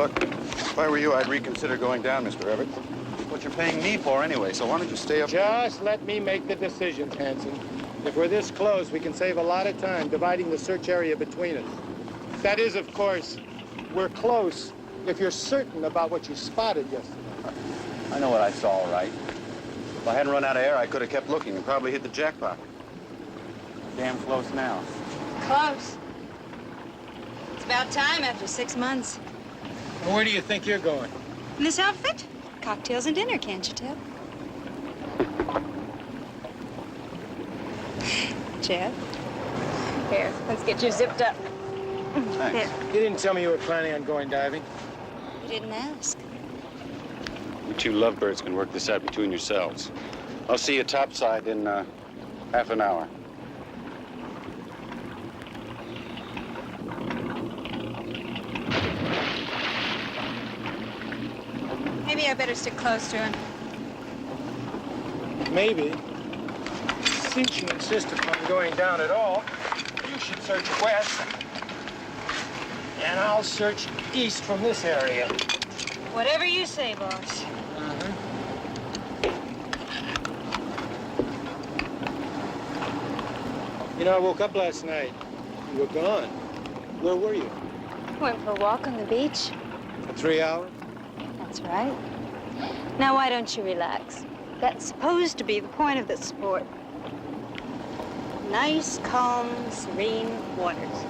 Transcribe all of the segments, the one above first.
Look, if I were you, I'd reconsider going down, Mr. Everett. What you're paying me for anyway, so why don't you stay up? Just let me make the decision, Hanson. If we're this close, we can save a lot of time dividing the search area between us. That is, of course, we're close if you're certain about what you spotted yesterday. I know what I saw, all right. If I hadn't run out of air, I could have kept looking and probably hit the jackpot. Damn close now. Close. It's about time after 6 months. And where do you think you're going? In this outfit? Cocktails and dinner, can't you tell? Jeff? Here, let's get you zipped up. Thanks. Here. You didn't tell me you were planning on going diving. You didn't ask. You two lovebirds can work this out between yourselves. I'll see you topside in half an hour. Maybe I better stick close to him. Maybe. Since you insist upon going down at all, you should search west. And I'll search east from this area. Whatever you say, boss. You know, I woke up last night. You were gone. Where were you? Went for a walk on the beach. For 3 hours? That's right. Now, why don't you relax? That's supposed to be the point of this sport. Nice, calm, serene waters.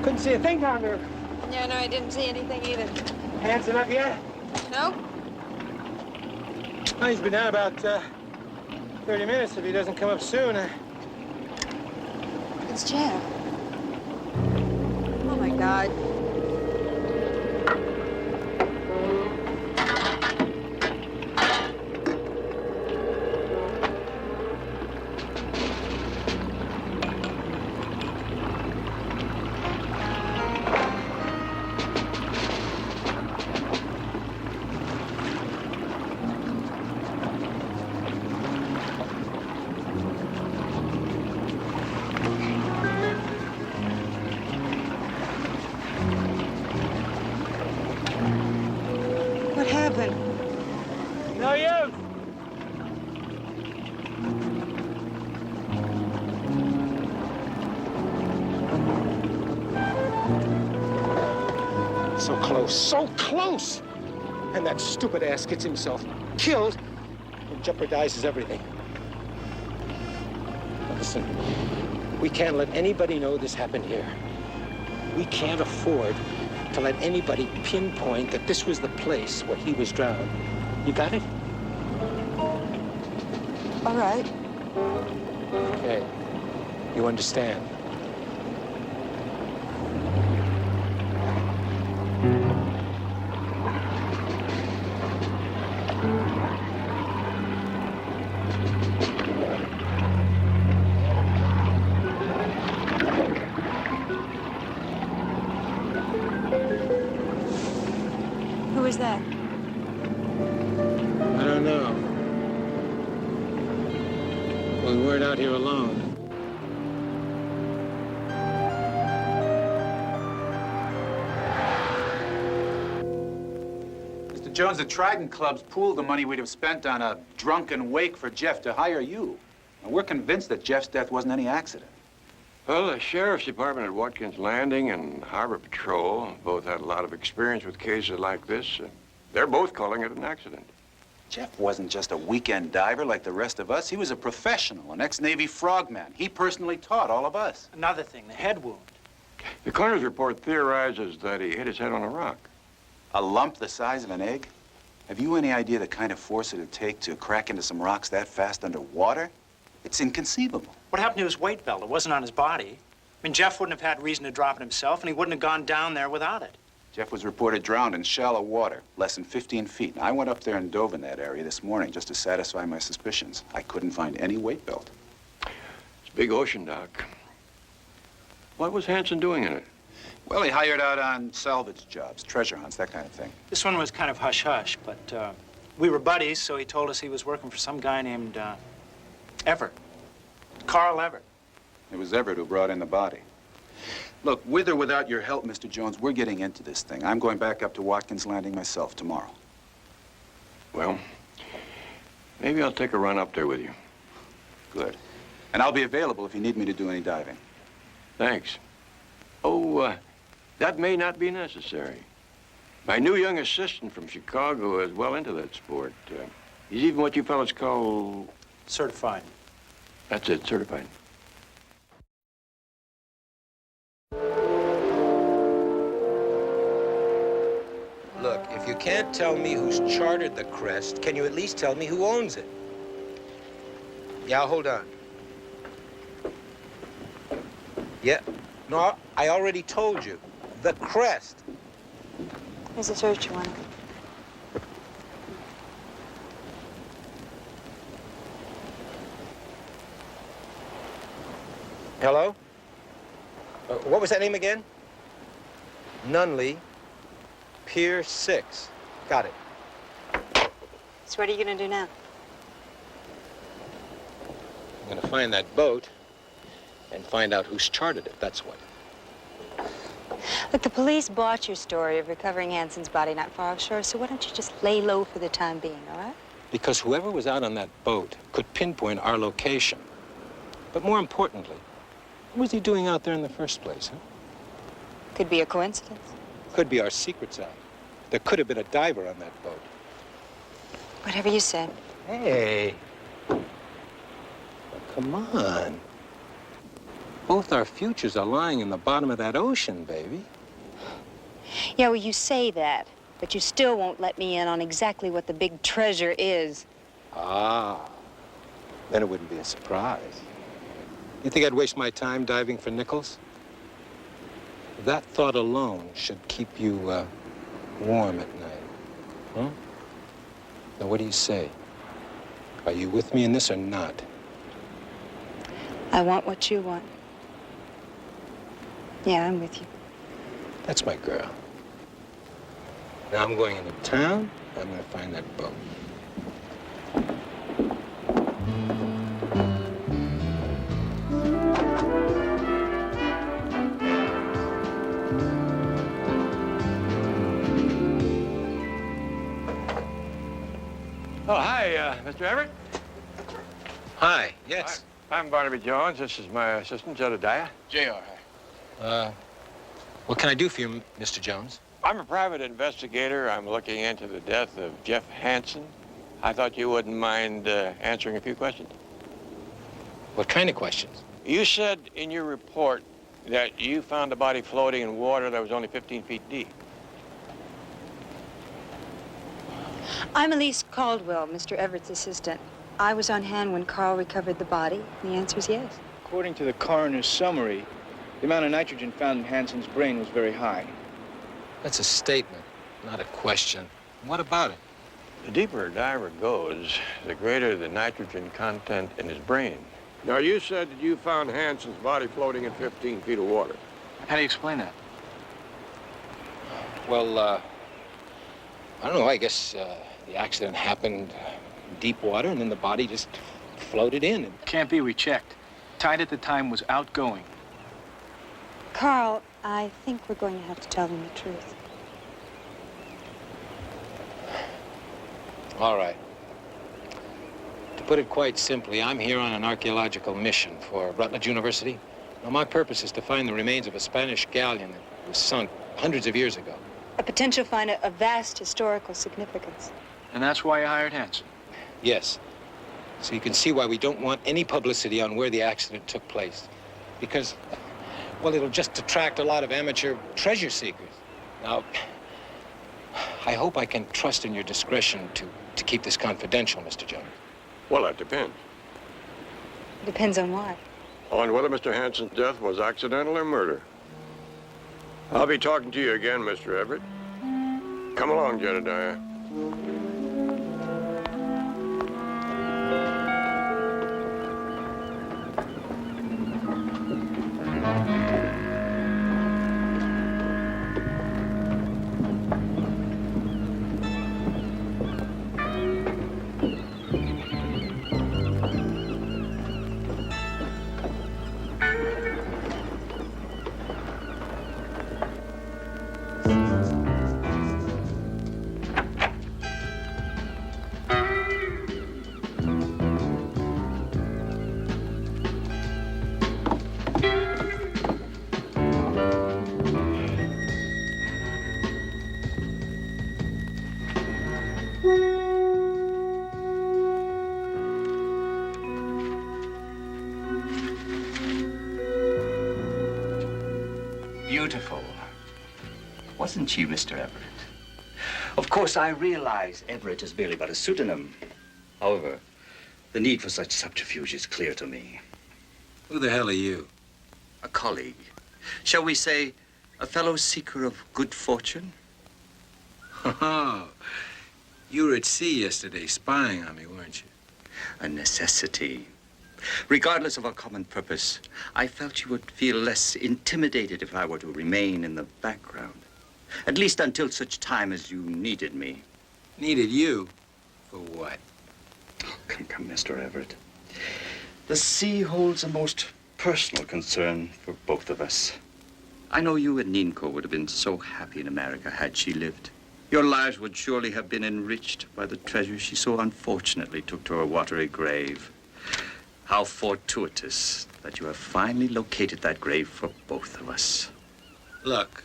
Couldn't see a thing down there. Yeah, no, I didn't see anything either. Hanson up yet? Nope. Well, he's been down about 30 minutes if he doesn't come up soon. It's Jeff. Oh, my God. No use. So close, so close. And that stupid ass gets himself killed in jeopardizes everything. Listen, we can't let anybody know this happened here. We can't afford to let anybody pinpoint that this was the place where he was drowned. You got it? All right. Okay. You understand? Who was that? I don't know. We weren't out here alone. Mr. Jones, the Trident Club's pooled the money we'd have spent on a drunken wake for Jeff to hire you. And we're convinced that Jeff's death wasn't any accident. Well, the Sheriff's Department at Watkins Landing and Harbor Patrol both had a lot of experience with cases like this. They're both calling it an accident. Jeff wasn't just a weekend diver like the rest of us. He was a professional, an ex-Navy frogman. He personally taught all of us. Another thing, the head wound. The coroner's report theorizes that he hit his head on a rock. A lump the size of an egg? Have you any idea the kind of force it'd take to crack into some rocks that fast underwater? It's inconceivable. What happened to his weight belt? It wasn't on his body. I mean, Jeff wouldn't have had reason to drop it himself, and he wouldn't have gone down there without it. Jeff was reported drowned in shallow water, less than 15 feet. I went up there and dove in that area this morning just to satisfy my suspicions. I couldn't find any weight belt. It's a big ocean, Doc. What was Hansen doing in it? Well, he hired out on salvage jobs, treasure hunts, that kind of thing. This one was kind of hush-hush, but we were buddies, so he told us he was working for some guy named Everett. Carl Everett. It was Everett who brought in the body. Look, with or without your help, Mr. Jones, we're getting into this thing. I'm going back up to Watkins Landing myself tomorrow. Well, maybe I'll take a run up there with you. Good. And I'll be available if you need me to do any diving. Thanks. Oh, that may not be necessary. My new young assistant from Chicago is well into that sport. He's even what you fellas call... Certified. That's it, certified. Look, if you can't tell me who's chartered the Crest, can you at least tell me who owns it? Yeah, hold on. Yeah, no, I already told you. The Crest. Here's a search warrant. Hello? What was that name again? Nunley, Pier 6. Got it. So what are you going to do now? I'm gonna find that boat and find out who's chartered it, that's what. Look, the police bought your story of recovering Hansen's body not far offshore, so why don't you just lay low for the time being, all right? Because whoever was out on that boat could pinpoint our location. But more importantly, what was he doing out there in the first place, huh? Could be a coincidence. Could be our secrets out. There could have been a diver on that boat. Whatever you said. Hey. Come on. Both our futures are lying in the bottom of that ocean, baby. Yeah, well, you say that, but you still won't let me in on exactly what the big treasure is. Ah. Then it wouldn't be a surprise. You think I'd waste my time diving for nickels? That thought alone should keep you warm at night. Huh? Now, what do you say? Are you with me in this or not? I want what you want. Yeah, I'm with you. That's my girl. Now I'm going into town. I'm going to find that boat. Oh, hi, Mr. Everett. Hi, yes. Hi, I'm Barnaby Jones. This is my assistant, Jedediah. J.R. What can I do for you, Mr. Jones? I'm a private investigator. I'm looking into the death of Jeff Hansen. I thought you wouldn't mind answering a few questions. What kind of questions? You said in your report that you found the body floating in water that was only 15 feet deep. I'm Elise Caldwell, Mr. Everett's assistant. I was on hand when Carl recovered the body. The answer is yes. According to the coroner's summary, the amount of nitrogen found in Hanson's brain was very high. That's a statement, not a question. What about it? The deeper a diver goes, the greater the nitrogen content in his brain. Now, you said that you found Hanson's body floating in 15 feet of water. How do you explain that? Well, I don't know. I guess the accident happened in deep water, and then the body just floated in. Can't be. We checked. Tide at the time was outgoing. Carl, I think we're going to have to tell them the truth. All right. To put it quite simply, I'm here on an archaeological mission for Rutledge University. Now, my purpose is to find the remains of a Spanish galleon that was sunk hundreds of years ago. A potential find of vast historical significance. And that's why you hired Hanson. Yes. So you can see why we don't want any publicity on where the accident took place. Because, well, it'll just attract a lot of amateur treasure seekers. Now, I hope I can trust in your discretion to keep this confidential, Mr. Jones. Well, that depends. Depends on what. On whether Mr. Hanson's death was accidental or murder. I'll be talking to you again, Mr. Everett. Come along, Jedediah. Beautiful. Wasn't she, Mr. Everett? Of course, I realize Everett is merely but a pseudonym. However, the need for such subterfuge is clear to me. Who the hell are you? A colleague. Shall we say, a fellow seeker of good fortune? Oh, you were at sea yesterday spying on me, weren't you? A necessity. Regardless of our common purpose, I felt you would feel less intimidated if I were to remain in the background. At least until such time as you needed me. Needed you? For what? Oh, come, Mr. Everett. The sea holds a most personal concern for both of us. I know you and Ninko would have been so happy in America had she lived. Your lives would surely have been enriched by the treasure she so unfortunately took to her watery grave. How fortuitous that you have finally located that grave for both of us. Look,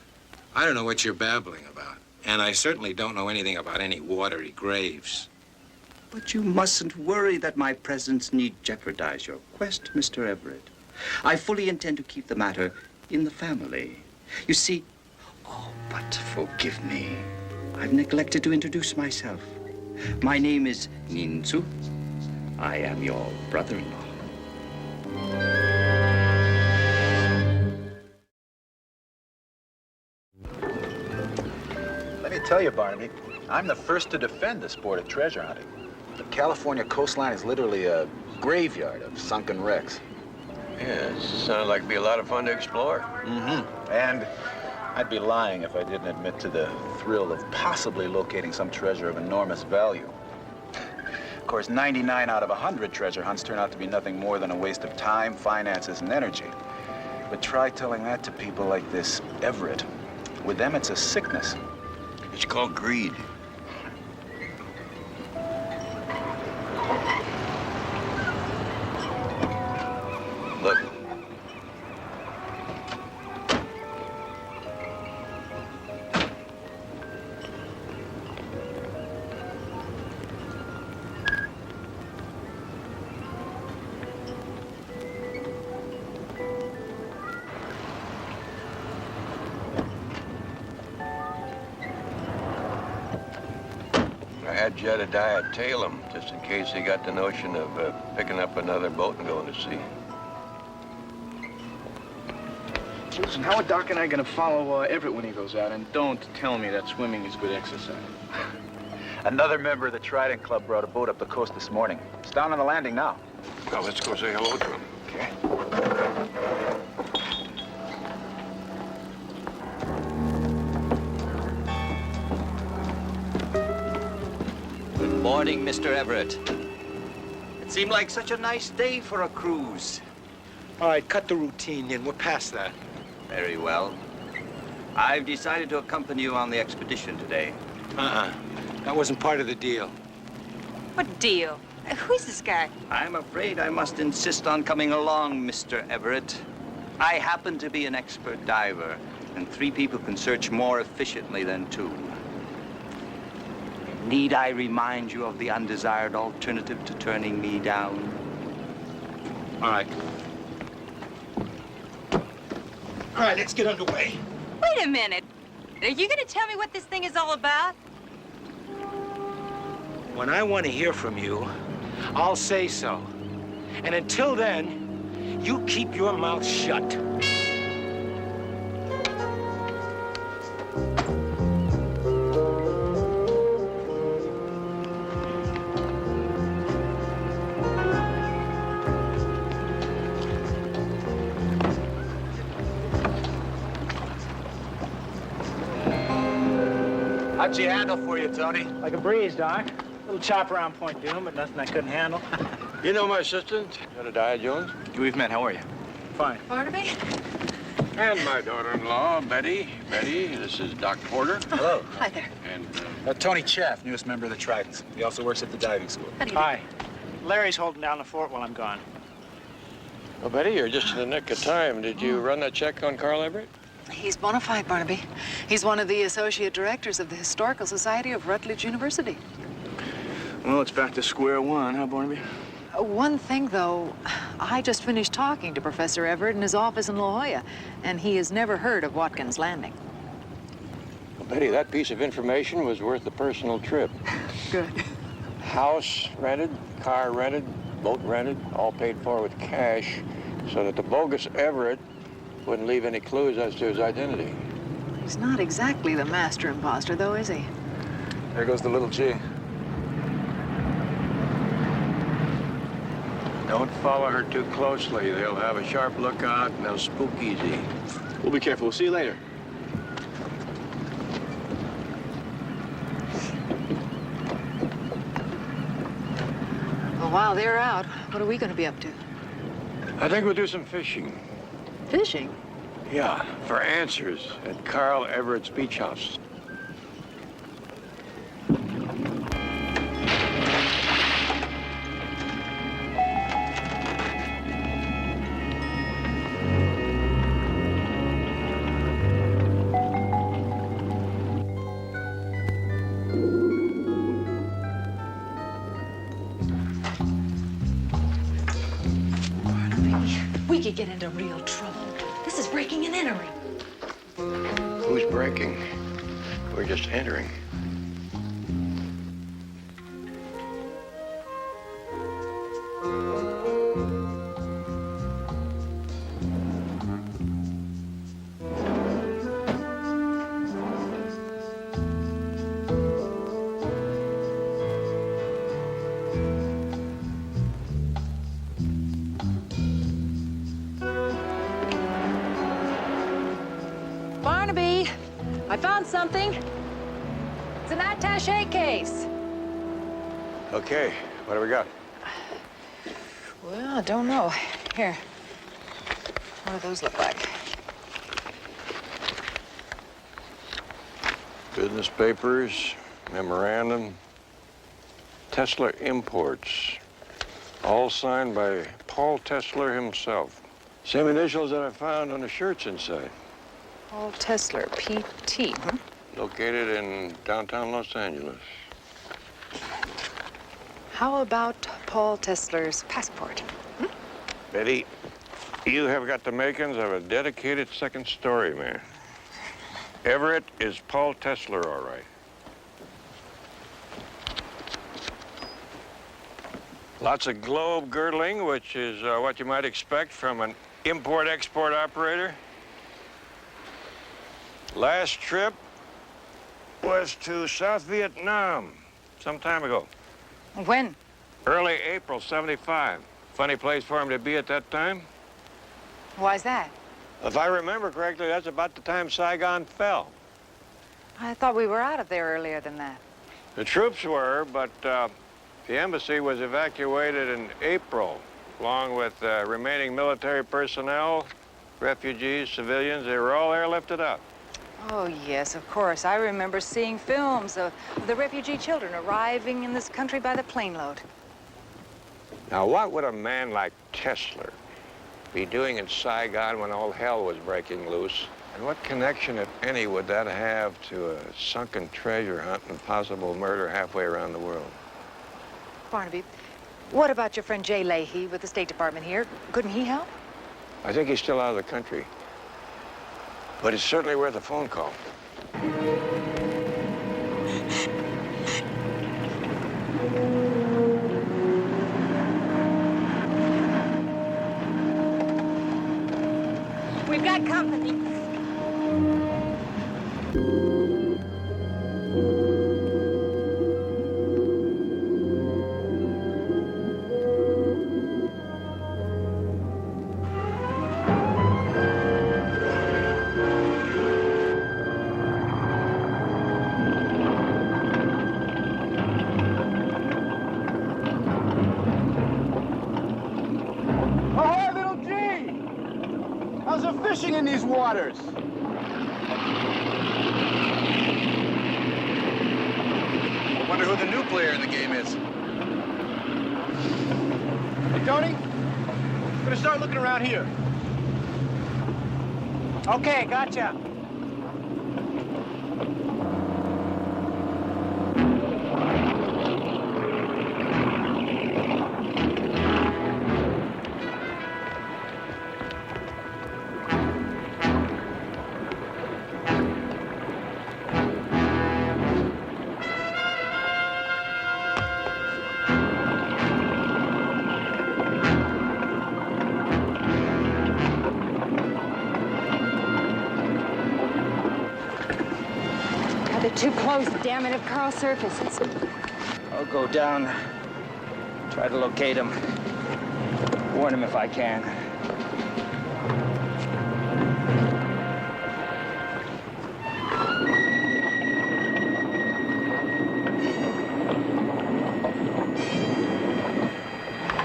I don't know what you're babbling about. And I certainly don't know anything about any watery graves. But you mustn't worry that my presence need jeopardize your quest, Mr. Everett. I fully intend to keep the matter in the family. You see, oh, but forgive me. I've neglected to introduce myself. My name is Ninzu. I am your brother-in-law. Let me tell you, Barnaby, I'm the first to defend the sport of treasure hunting. The California coastline is literally a graveyard of sunken wrecks. Yeah, it sounds like it'd be a lot of fun to explore. Mm-hmm. And I'd be lying if I didn't admit to the thrill of possibly locating some treasure of enormous value. Of course, 99 out of 100 treasure hunts turn out to be nothing more than a waste of time, finances, and energy. But try telling that to people like this Everett. With them, it's a sickness. It's called greed. Look. had Jedediah tail him, just in case he got the notion of picking up another boat and going to sea. Listen, how are Doc and I going to follow Everett when he goes out? And don't tell me that swimming is good exercise. Another member of the Trident Club brought a boat up the coast this morning. It's down on the landing now. Well, let's go say hello to him. Okay. Good morning, Mr. Everett. It seemed like such a nice day for a cruise. All right, cut the routine in. We're past that. Very well. I've decided to accompany you on the expedition today. That wasn't part of the deal. What deal? Who's this guy? I'm afraid I must insist on coming along, Mr. Everett. I happen to be an expert diver, and 3 people can search more efficiently than 2. Need I remind you of the undesired alternative to turning me down? All right. All right, let's get underway. Wait a minute. Are you going to tell me what this thing is all about? When I want to hear from you, I'll say so. And until then, you keep your mouth shut. How'd she handle for you, Tony? Like a breeze, Doc. Little chop around Point Doom, but nothing I couldn't handle. You know my assistant, Jedediah Jones? We've met. How are you? Fine. Barnaby? And my daughter-in-law, Betty. Betty, this is Doc Porter. Hello. Hi there. And Tony Chaff, newest member of the Tridents. He also works at the diving school. How do you Hi. Larry's holding down the fort while I'm gone. well, Betty, you're just in the nick of time. Did you run that check on Carl Everett? He's bona fide, Barnaby. He's one of the associate directors of the Historical Society of Rutledge University. Well, it's back to square one, huh, Barnaby? One thing, though, I just finished talking to Professor Everett in his office in La Jolla, and he has never heard of Watkins Landing. Well, Betty, that piece of information was worth the personal trip. Good. House rented, car rented, boat rented, all paid for with cash, so that the bogus Everett wouldn't leave any clues as to his identity. He's not exactly the master imposter, though, is he? There goes the little G. Don't follow her too closely. They'll have a sharp lookout and they'll spook easy. We'll be careful. We'll see you later. Well, while they're out, what are we going to be up to? I think we'll do some fishing. Fishing? Yeah, for answers at Carl Everett's beach house. We could get into real trouble. This is breaking and entering. Who's breaking? We're just entering. Barnaby, I found something. It's an attaché case. Okay, what do we got? Well, I don't know. Here. What do those look like? Business papers, memorandum, Tesla Imports. All signed by Paul Tesla himself. Same initials that I found on the shirts inside. Paul Tesla, PT, huh? Located in downtown Los Angeles. How about Paul Tesla's passport? Betty, you have got the makings of a dedicated second story man. Everett is Paul Tesla, all right. Lots of globe girdling, which is what you might expect from an import-export operator. Last trip was to South Vietnam some time ago. When? Early April, 75. Funny place for him to be at that time. Why's that? If I remember correctly, that's about the time Saigon fell. I thought we were out of there earlier than that. The troops were, but the embassy was evacuated in April, along with remaining military personnel, refugees, civilians. They were all airlifted up. Oh, yes, of course. I remember seeing films of the refugee children arriving in this country by the plane load. Now, what would a man like Tesler be doing in Saigon when all hell was breaking loose? And what connection, if any, would that have to a sunken treasure hunt and possible murder halfway around the world? Barnaby, what about your friend Jay Leahy with the State Department here? Couldn't he help? I think he's still out of the country. But it's certainly worth a phone call. We've got company. Ahoy, little G! How's the fishing in these waters? I wonder who the new player in the game is. Hey, Tony, I'm gonna start looking around here. Okay, gotcha. They're too close, damn it, if Carl surfaces. I'll go down, try to locate him, warn him if I can.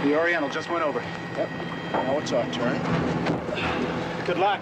The Oriental just went over. Yep. Now it's our turn. Good luck.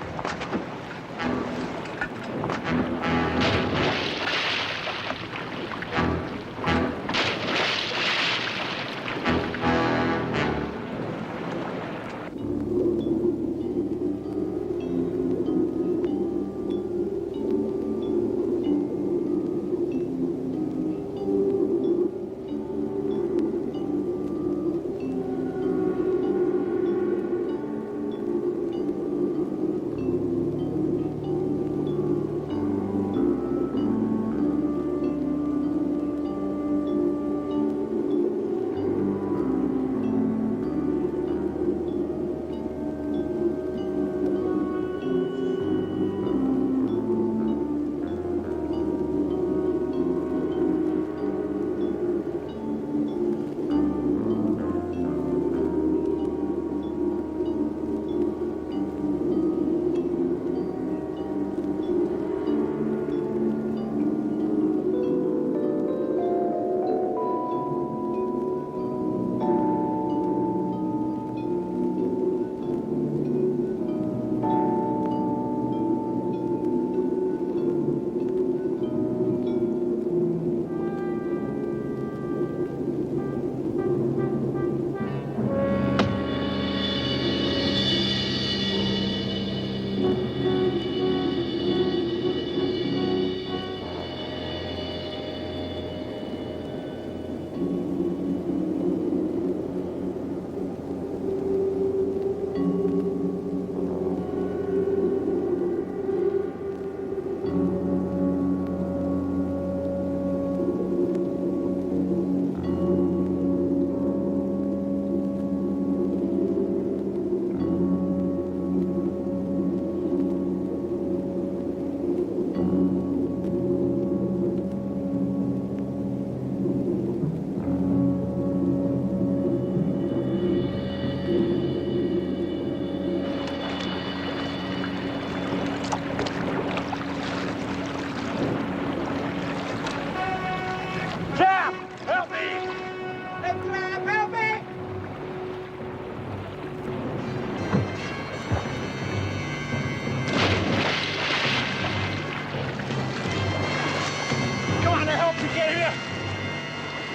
Get here!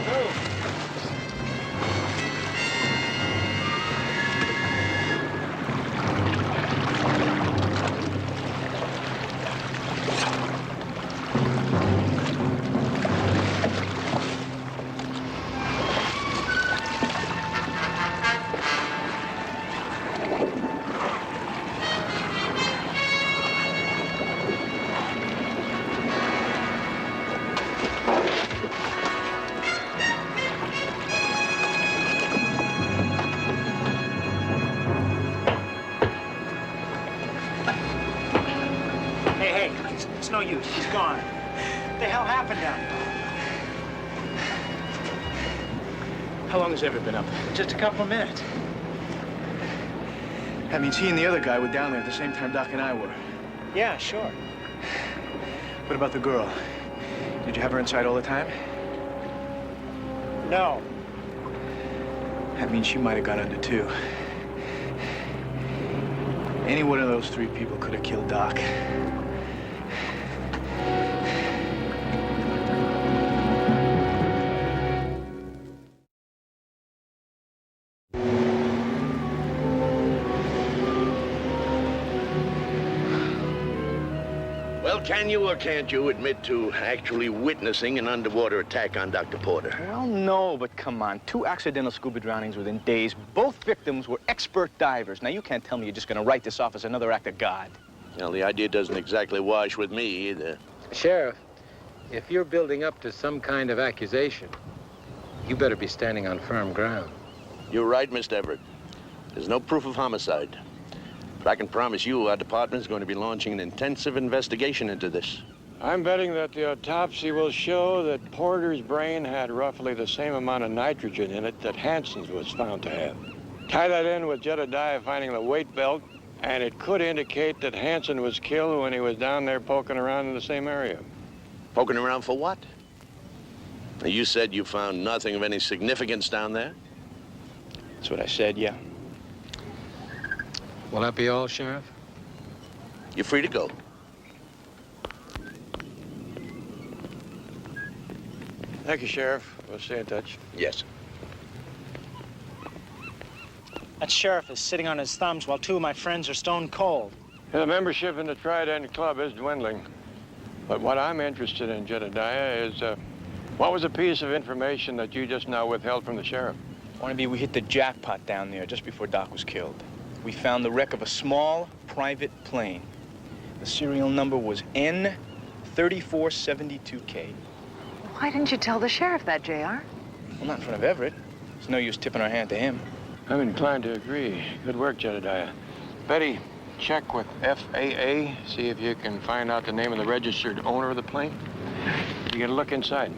Go! It's no use. He's gone. What the hell happened down there? How long has Everett been up? Just a couple of minutes. That means he and the other guy were down there at the same time Doc and I were. Yeah, sure. What about the girl? Did you have her inside all the time? No. That means she might have gone under, too. Any one of those three people could have killed Doc. Well, can you or can't you admit to actually witnessing an underwater attack on Dr. Porter? Well, no, but come on. 2 accidental scuba drownings within days. Both victims were expert divers. Now, you can't tell me you're just going to write this off as another act of God. Well, the idea doesn't exactly wash with me either. Sheriff, if you're building up to some kind of accusation, you better be standing on firm ground. You're right, Mr. Everett. There's no proof of homicide. But I can promise you our department is going to be launching an intensive investigation into this. I'm betting that the autopsy will show that Porter's brain had roughly the same amount of nitrogen in it that Hansen's was found to have. Tie that in with Jedediah finding the weight belt, and it could indicate that Hansen was killed when he was down there poking around in the same area. Poking around for what? Now, you said you found nothing of any significance down there? That's what I said, yeah. Will that be all, Sheriff? You're free to go. Thank you, Sheriff. We'll stay in touch. Yes. That sheriff is sitting on his thumbs while 2 of my friends are stone cold. Yeah, the membership in the Trident Club is dwindling. But what I'm interested in, Jedediah, is what was a piece of information that you just now withheld from the sheriff? Barnaby, we hit the jackpot down there just before Doc was killed. We found the wreck of a small private plane. The serial number was N3472K. Why didn't you tell the sheriff that, JR? Well, not in front of Everett. There's no use tipping our hand to him. I'm inclined to agree. Good work, Jedediah. Betty, check with FAA, see if you can find out the name of the registered owner of the plane. You get a look inside.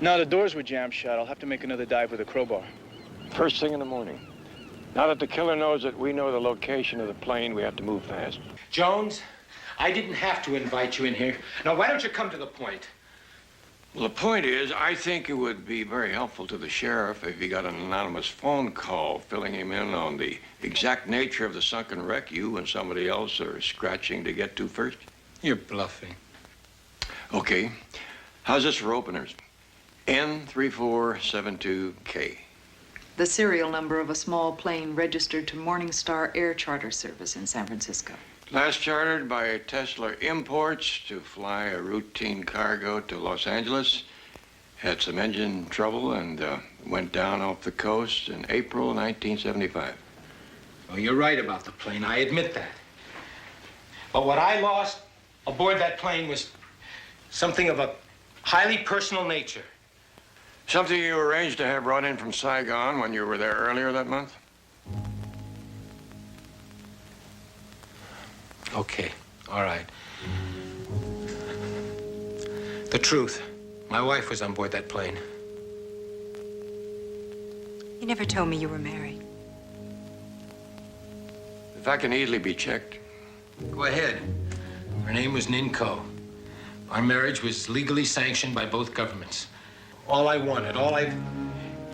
No, the doors were jammed shut. I'll have to make another dive with a crowbar. First thing in the morning. Now that the killer knows that we know the location of the plane, we have to move fast. Jones, I didn't have to invite you in here. Now, why don't you come to the point? Well, the point is, I think it would be very helpful to the sheriff if he got an anonymous phone call filling him in on the exact nature of the sunken wreck you and somebody else are scratching to get to first. You're bluffing. Okay. How's this for openers? N3472K. The serial number of a small plane registered to Morningstar Air Charter Service in San Francisco. Last chartered by Tesla Imports to fly a routine cargo to Los Angeles. Had some engine trouble and went down off the coast in April 1975. Well, you're right about the plane. I admit that. But what I lost aboard that plane was something of a highly personal nature. Something you arranged to have brought in from Saigon when you were there earlier that month? Okay, all right. The truth. My wife was on board that plane. You never told me you were married. If I can easily be checked. Go ahead. Her name was Ninko. Our marriage was legally sanctioned by both governments. All I wanted, all I've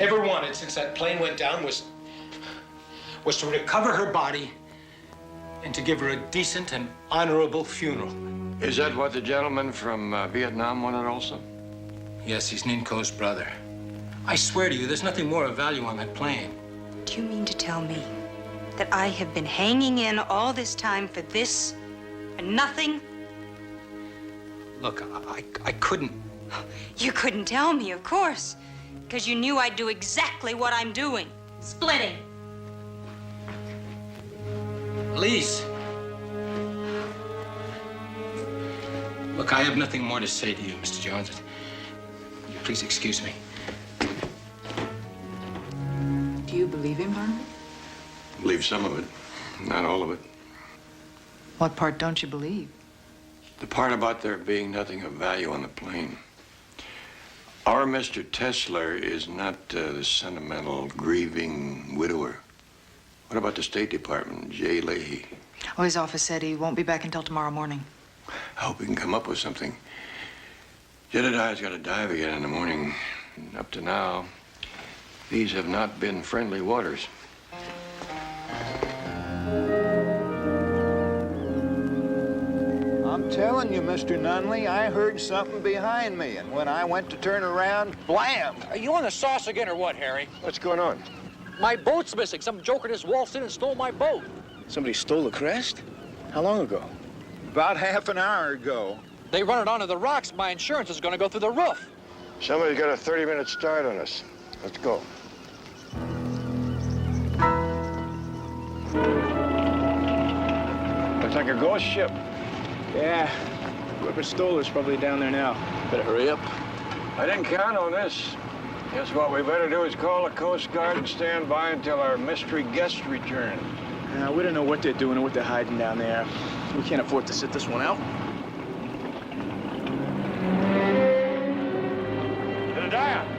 ever wanted since that plane went down was to recover her body and to give her a decent and honorable funeral. Is that what the gentleman from Vietnam wanted also? Yes, he's Ninko's brother. I swear to you, there's nothing more of value on that plane. Do you mean to tell me that I have been hanging in all this time for this and nothing? Look, I couldn't. You couldn't tell me, of course, because you knew I'd do exactly what I'm doing. Splitting. Elise. Look, I have nothing more to say to you, Mr. Jones. Please excuse me. Do you believe him, Barnaby? Believe some of it, not all of it. What part don't you believe? The part about there being nothing of value on the plane. Our Mr. Tesler is not the sentimental, grieving widower. What about the State Department, Jay Leahy? Oh, his office said he won't be back until tomorrow morning. I hope we can come up with something. Jedediah's got to dive again in the morning. And up to now, these have not been friendly waters. I'm telling you, Mr. Nunley, I heard something behind me, and when I went to turn around, blam! Are you on the sauce again or what, Harry? What's going on? My boat's missing. Some joker just waltzed in and stole my boat. Somebody stole the crest? How long ago? About half an hour ago. They run it onto the rocks. My insurance is going to go through the roof. Somebody's got a 30-minute start on us. Let's go. Looks like a ghost ship. Yeah. Whoever stole it's probably down there now. Better hurry up. I didn't count on this. Guess what we better do is call the Coast Guard and stand by until our mystery guest returns. We don't know what they're doing or what they're hiding down there. We can't afford to sit this one out. Jedediah!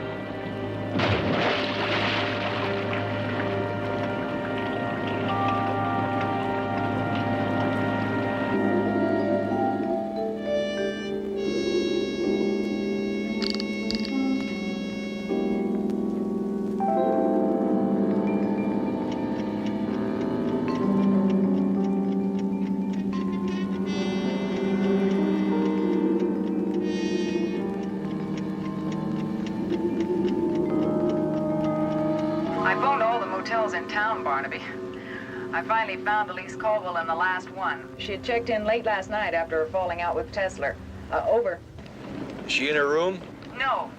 In town, Barnaby. I finally found Elise Colville in the last one. She had checked in late last night after her falling out with Tesler. Over. Is she in her room? No.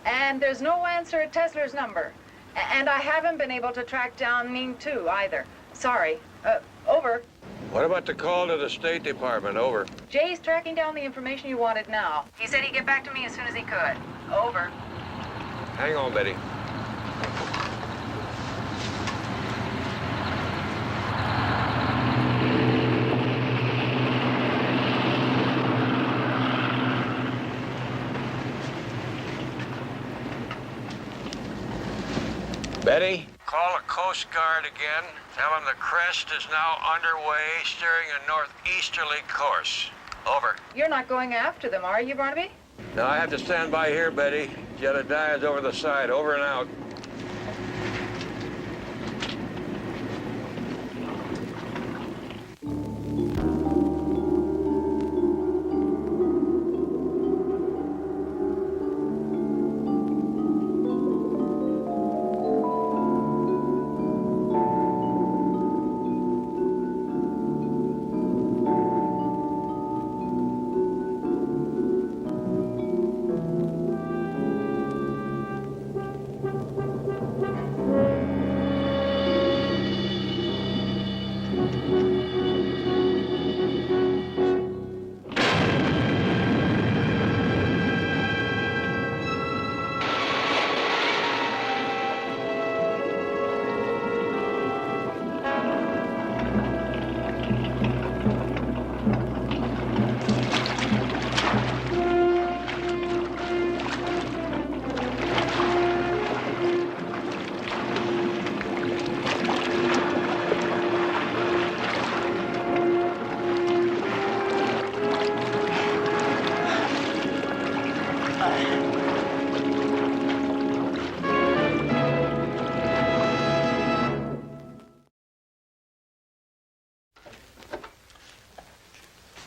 And there's no answer at Tesler's number. And I haven't been able to track down Mean 2 either. Sorry. Over. What about the call to the State Department? Over. Jay's tracking down the information you wanted now. He said he'd get back to me as soon as he could. Over. Hang on, Betty. Betty? Call the Coast Guard again. Tell them the crest is now underway, steering a northeasterly course. Over. You're not going after them, are you, Barnaby? No, I have to stand by here, Betty. Jedediah's over the side. Over and out.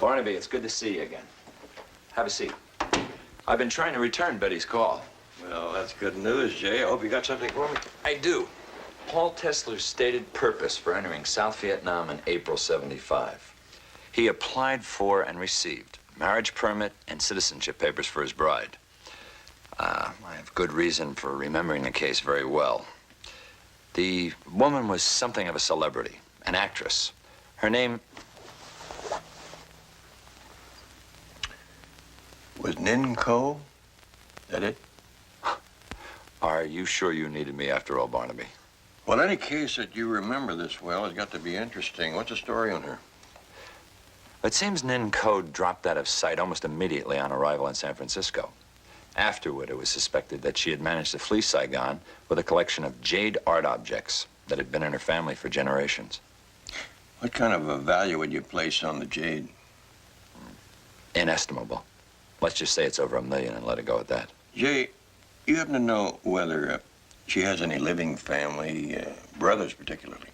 Barnaby, it's good to see you again. Have a seat. I've been trying to return Betty's call. Well, that's good news, Jay. I hope you got something for me. I do. Paul Tesler's stated purpose for entering South Vietnam in April '75. He applied for and received marriage permit and citizenship papers for his bride. I have good reason for remembering the case very well. The woman was something of a celebrity, an actress. Her name Was Nin Ko? That it? Are you sure you needed me after all, Barnaby? Well, any case that you remember this well has got to be interesting. What's the story on her? It seems Nin Ko dropped out of sight almost immediately on arrival in San Francisco. Afterward, it was suspected that she had managed to flee Saigon with a collection of jade art objects that had been in her family for generations. What kind of a value would you place on the jade? Inestimable. Let's just say it's over $1 million and let it go at that. Jay, you happen to know whether she has any living family, brothers particularly?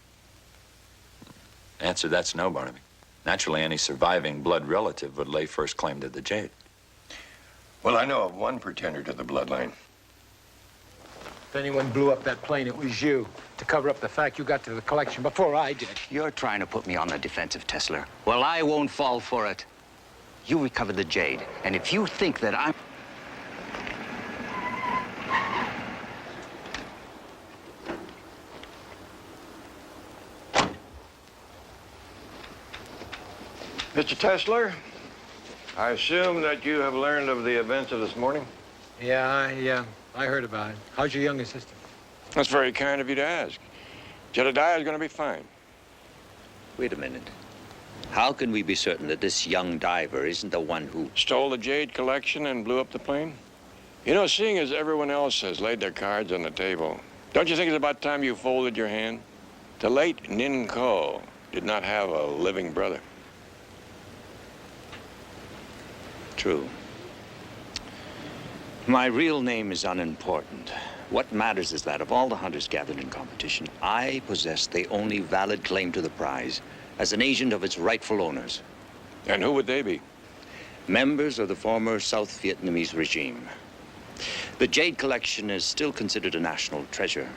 Answer, that's no, Barnaby. Naturally, any surviving blood relative would lay first claim to the jade. Well, I know of one pretender to the bloodline. If anyone blew up that plane, it was you, to cover up the fact you got to the collection before I did. You're trying to put me on the defensive, Tesler. Well, I won't fall for it. You recovered the jade, and if you think that I'm... Mr. Tesler, I assume that you have learned of the events of this morning? Yeah, I heard about it. How's your younger sister? That's very kind of you to ask. Jedediah is going to be fine. Wait a minute. How can we be certain that this young diver isn't the one who... Stole the jade collection and blew up the plane? You know, seeing as everyone else has laid their cards on the table, don't you think it's about time you folded your hand? The late Nin Ko did not have a living brother. True. My real name is unimportant. What matters is that of all the hunters gathered in competition, I possess the only valid claim to the prize as an agent of its rightful owners. And who would they be? Members of the former South Vietnamese regime. The jade collection is still considered a national treasure.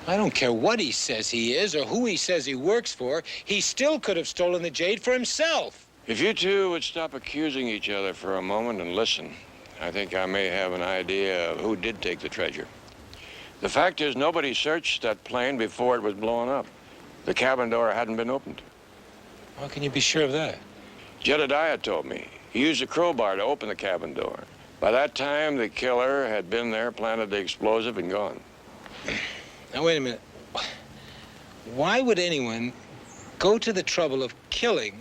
I don't care what he says he is or who he says he works for. He still could have stolen the jade for himself. If you two would stop accusing each other for a moment and listen, I think I may have an idea of who did take the treasure. The fact is, nobody searched that plane before it was blown up. The cabin door hadn't been opened. How can you be sure of that? Jedediah told me. He used a crowbar to open the cabin door. By that time, the killer had been there, planted the explosive, and gone. Now, wait a minute. Why would anyone go to the trouble of killing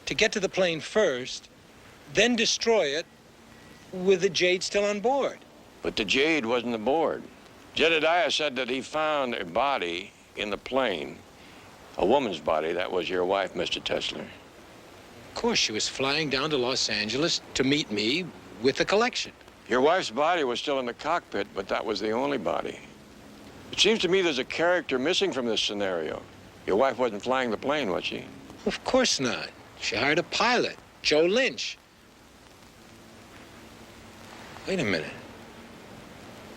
to get to the plane first, then destroy it with the jade still on board? But the jade wasn't aboard. Jedediah said that he found a body in the plane, a woman's body. That was your wife, Mr. Tesler. Of course, she was flying down to Los Angeles to meet me with the collection. Your wife's body was still in the cockpit, but that was the only body. It seems to me there's a character missing from this scenario. Your wife wasn't flying the plane, was she? Of course not. She hired a pilot, Joe Lynch. Wait a minute.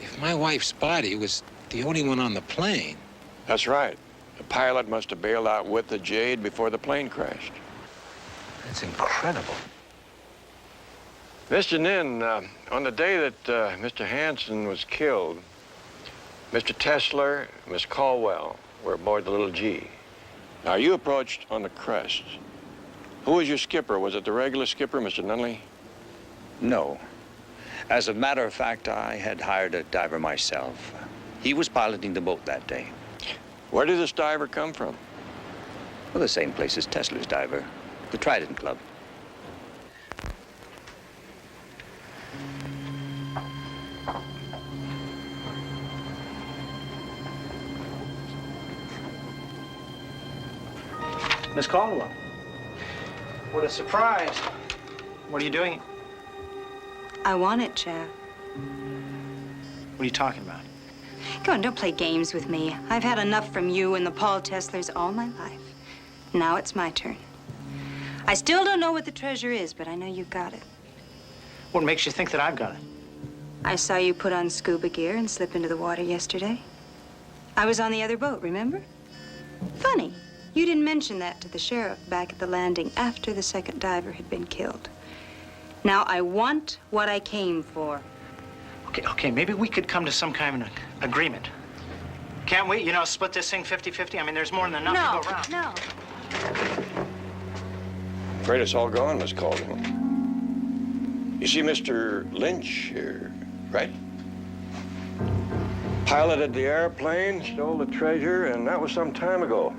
If my wife's body was the only one on the plane... That's right. The pilot must have bailed out with the jade before the plane crashed. That's incredible. Mr. Nin, on the day that Mr. Hansen was killed, Mr. Tesler and Miss Caldwell were aboard the little G. Now, you approached on the crest. Who was your skipper? Was it the regular skipper, Mr. Nunley? No. As a matter of fact, I had hired a diver myself. He was piloting the boat that day. Where did this diver come from? Well, the same place as Tesler's diver, the Trident Club. Miss Caldwell. What a surprise. What are you doing? I want it, Jeff. What are you talking about? Go on, don't play games with me. I've had enough from you and the Paul Teslers all my life. Now it's my turn. I still don't know what the treasure is, but I know you got it. What makes you think that I've got it? I saw you put on scuba gear and slip into the water yesterday. I was on the other boat, remember? Funny, you didn't mention that to the sheriff back at the landing after the second diver had been killed. Now, I want what I came for. Okay, maybe we could come to some kind of an agreement. Can't we, split this thing 50-50? I mean, there's more than enough to go around. No. Afraid it's all gone, Miss Caldwell. You see Mr. Lynch here, right? Piloted the airplane, stole the treasure, and that was some time ago.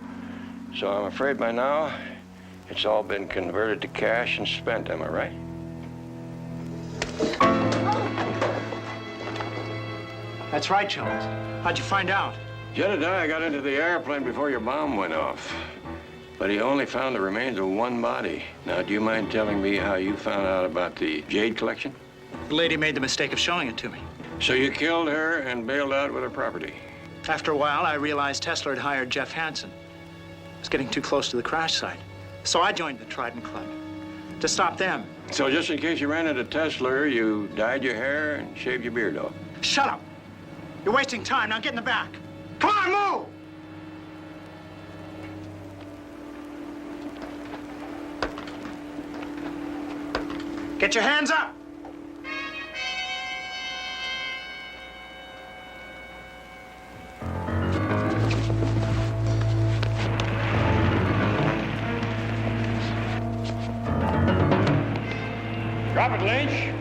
So I'm afraid by now it's all been converted to cash and spent, am I right? That's right, Jones. How'd you find out? Jedediah got into the airplane before your bomb went off. But he only found the remains of one body. Now, do you mind telling me how you found out about the jade collection? The lady made the mistake of showing it to me. So you killed her and bailed out with her property? After a while, I realized Tesla had hired Jeff Hansen. I was getting too close to the crash site. So I joined the Trident Club to stop them. So just in case you ran into Tesla, you dyed your hair and shaved your beard off? Shut up! You're wasting time. Now get in the back. Come on, move! Get your hands up! Drop it, Lynch.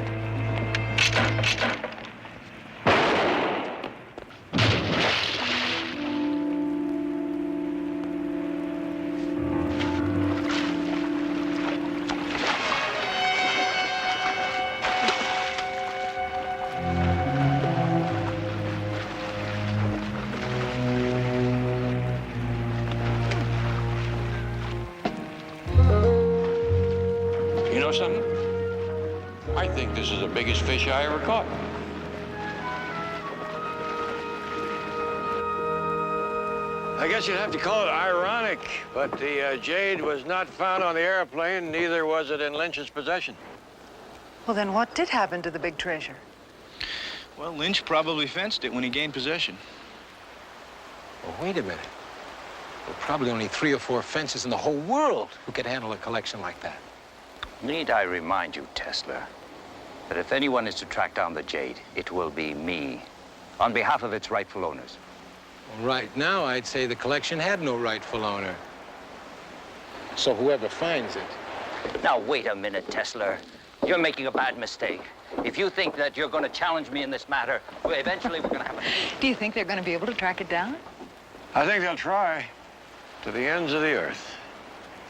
You know something? I think this is the biggest fish I ever caught. I guess you'd have to call it ironic, but the jade was not found on the airplane, neither was it in Lynch's possession. Well, then what did happen to the big treasure? Well, Lynch probably fenced it when he gained possession. Well, wait a minute. There are probably only 3 or 4 fences in the whole world who could handle a collection like that. Need I remind you, Tesla, that if anyone is to track down the jade, it will be me, on behalf of its rightful owners. Well, right now, I'd say the collection had no rightful owner. So whoever finds it. Now, wait a minute, Tesla. You're making a bad mistake. If you think that you're going to challenge me in this matter, well, eventually we're going to have a... Do you think they're going to be able to track it down? I think they'll try to the ends of the earth,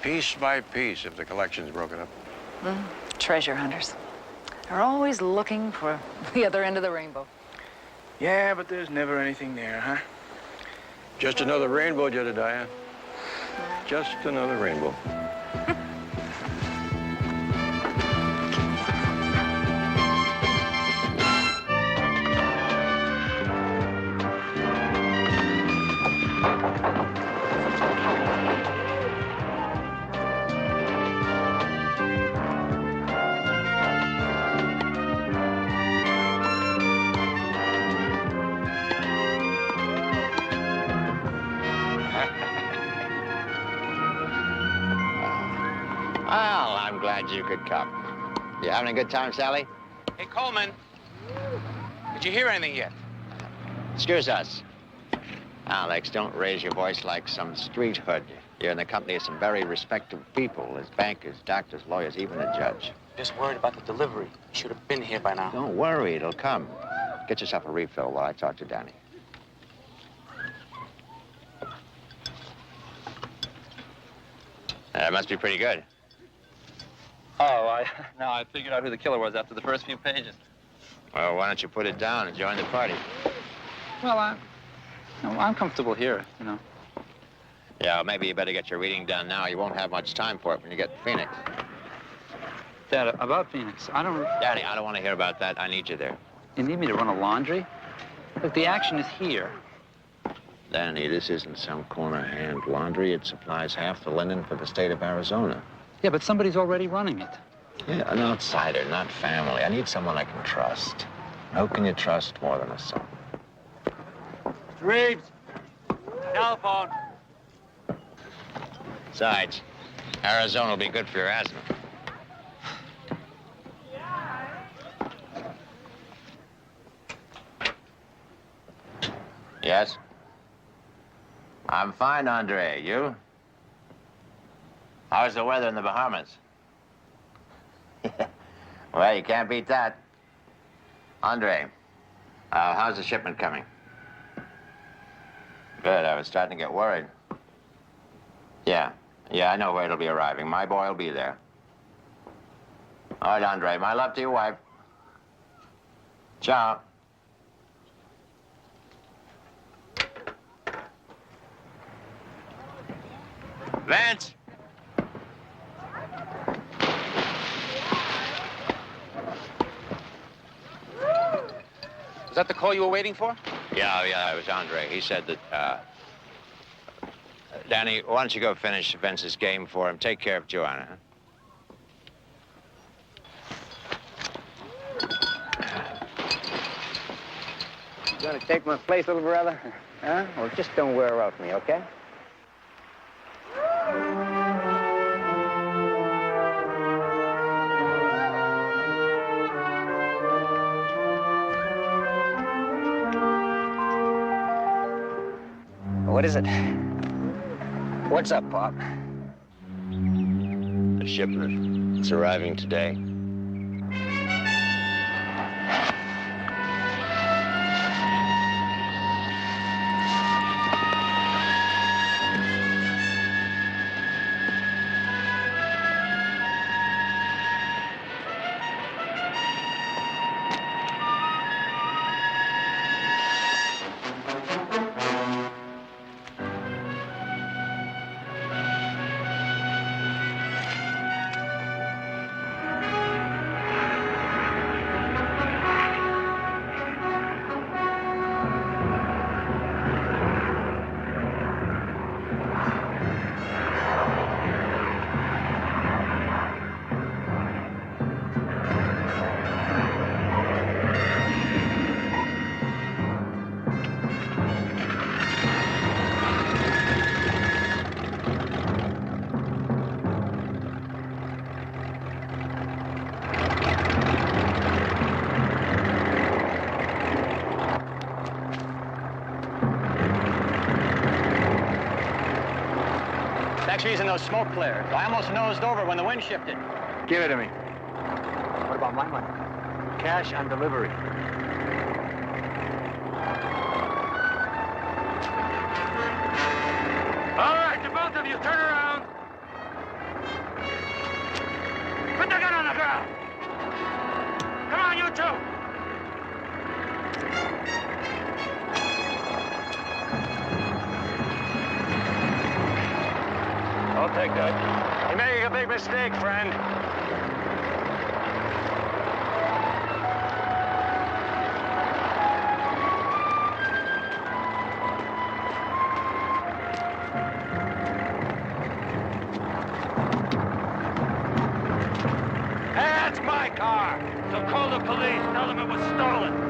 piece by piece, if the collection's broken up. Treasure hunters. They're always looking for the other end of the rainbow. Yeah, but there's never anything there, huh? Just another rainbow, Jedediah. Just another rainbow. Well, I'm glad you could come. You having a good time, Sally? Hey, Coleman. Did you hear anything yet? Excuse us. Alex, don't raise your voice like some street hood. You're in the company of some very respectable people. There's bankers, doctors, lawyers, even a judge. Just worried about the delivery. Should have been here by now. Don't worry, it'll come. Get yourself a refill while I talk to Danny. That must be pretty good. Oh, I figured out who the killer was after the first few pages. Well, why don't you put it down and join the party? Well, I'm comfortable here, you know. Yeah, maybe you better get your reading done now. You won't have much time for it when you get to Phoenix. Dad, about Phoenix, Daddy, I don't want to hear about that. I need you there. You need me to run a laundry? Look, the action is here. Danny, this isn't some corner hand laundry. It supplies half the linen for the state of Arizona. Yeah, but somebody's already running it. Yeah, an outsider, not family. I need someone I can trust. Who can you trust more than a son? Reeves! Telephone. Besides, Arizona will be good for your asthma. Yes? I'm fine, Andre. You? How's the weather in the Bahamas? Well, you can't beat that. Andre, how's the shipment coming? Good, I was starting to get worried. Yeah, I know where it'll be arriving. My boy will be there. All right, Andre, my love to your wife. Ciao. Vance! Was that the call you were waiting for? Yeah, it was Andre. He said that, Danny, why don't you go finish Vince's game for him? Take care of Joanna, huh? You gonna take my place, little brother? Huh? Well, just don't wear out me, okay? What is it? What's up, Pop? The shipment. It's arriving today. Using those smoke flares. I almost nosed over when the wind shifted. Give it to me. What about my money? Cash on delivery. All right, the both of you, turn around. Put the gun on the ground. Come on, you two. I'll take that. You're making a big mistake, friend. That's my car. So call the police. Tell them it was stolen.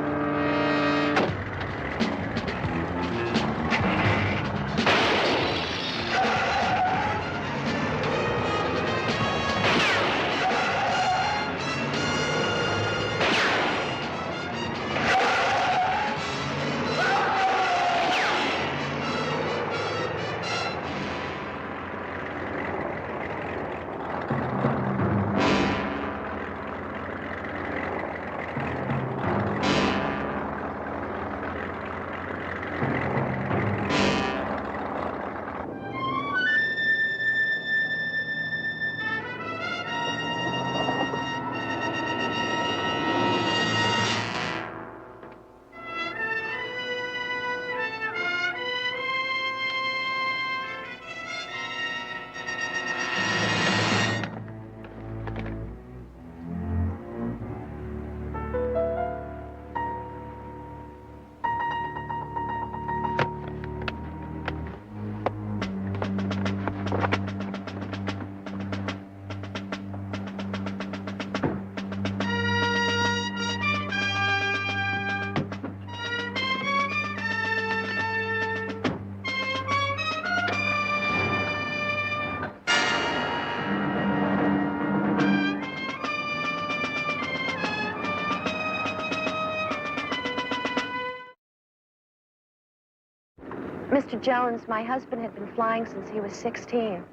Mr. Jones, my husband had been flying since he was 16.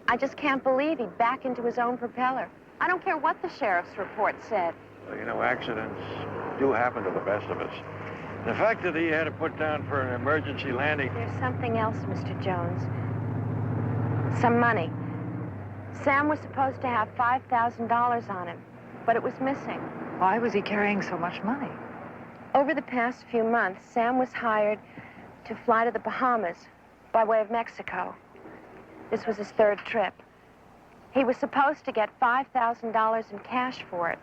I just can't believe he'd back into his own propeller. I don't care what the sheriff's report said. Well, you know, accidents do happen to the best of us. The fact that he had to put down for an emergency landing... There's something else, Mr. Jones. Some money. Sam was supposed to have $5,000 on him, but it was missing. Why was he carrying so much money? Over the past few months, Sam was hired to fly to the Bahamas by way of Mexico. This was his third trip. He was supposed to get $5,000 in cash for it.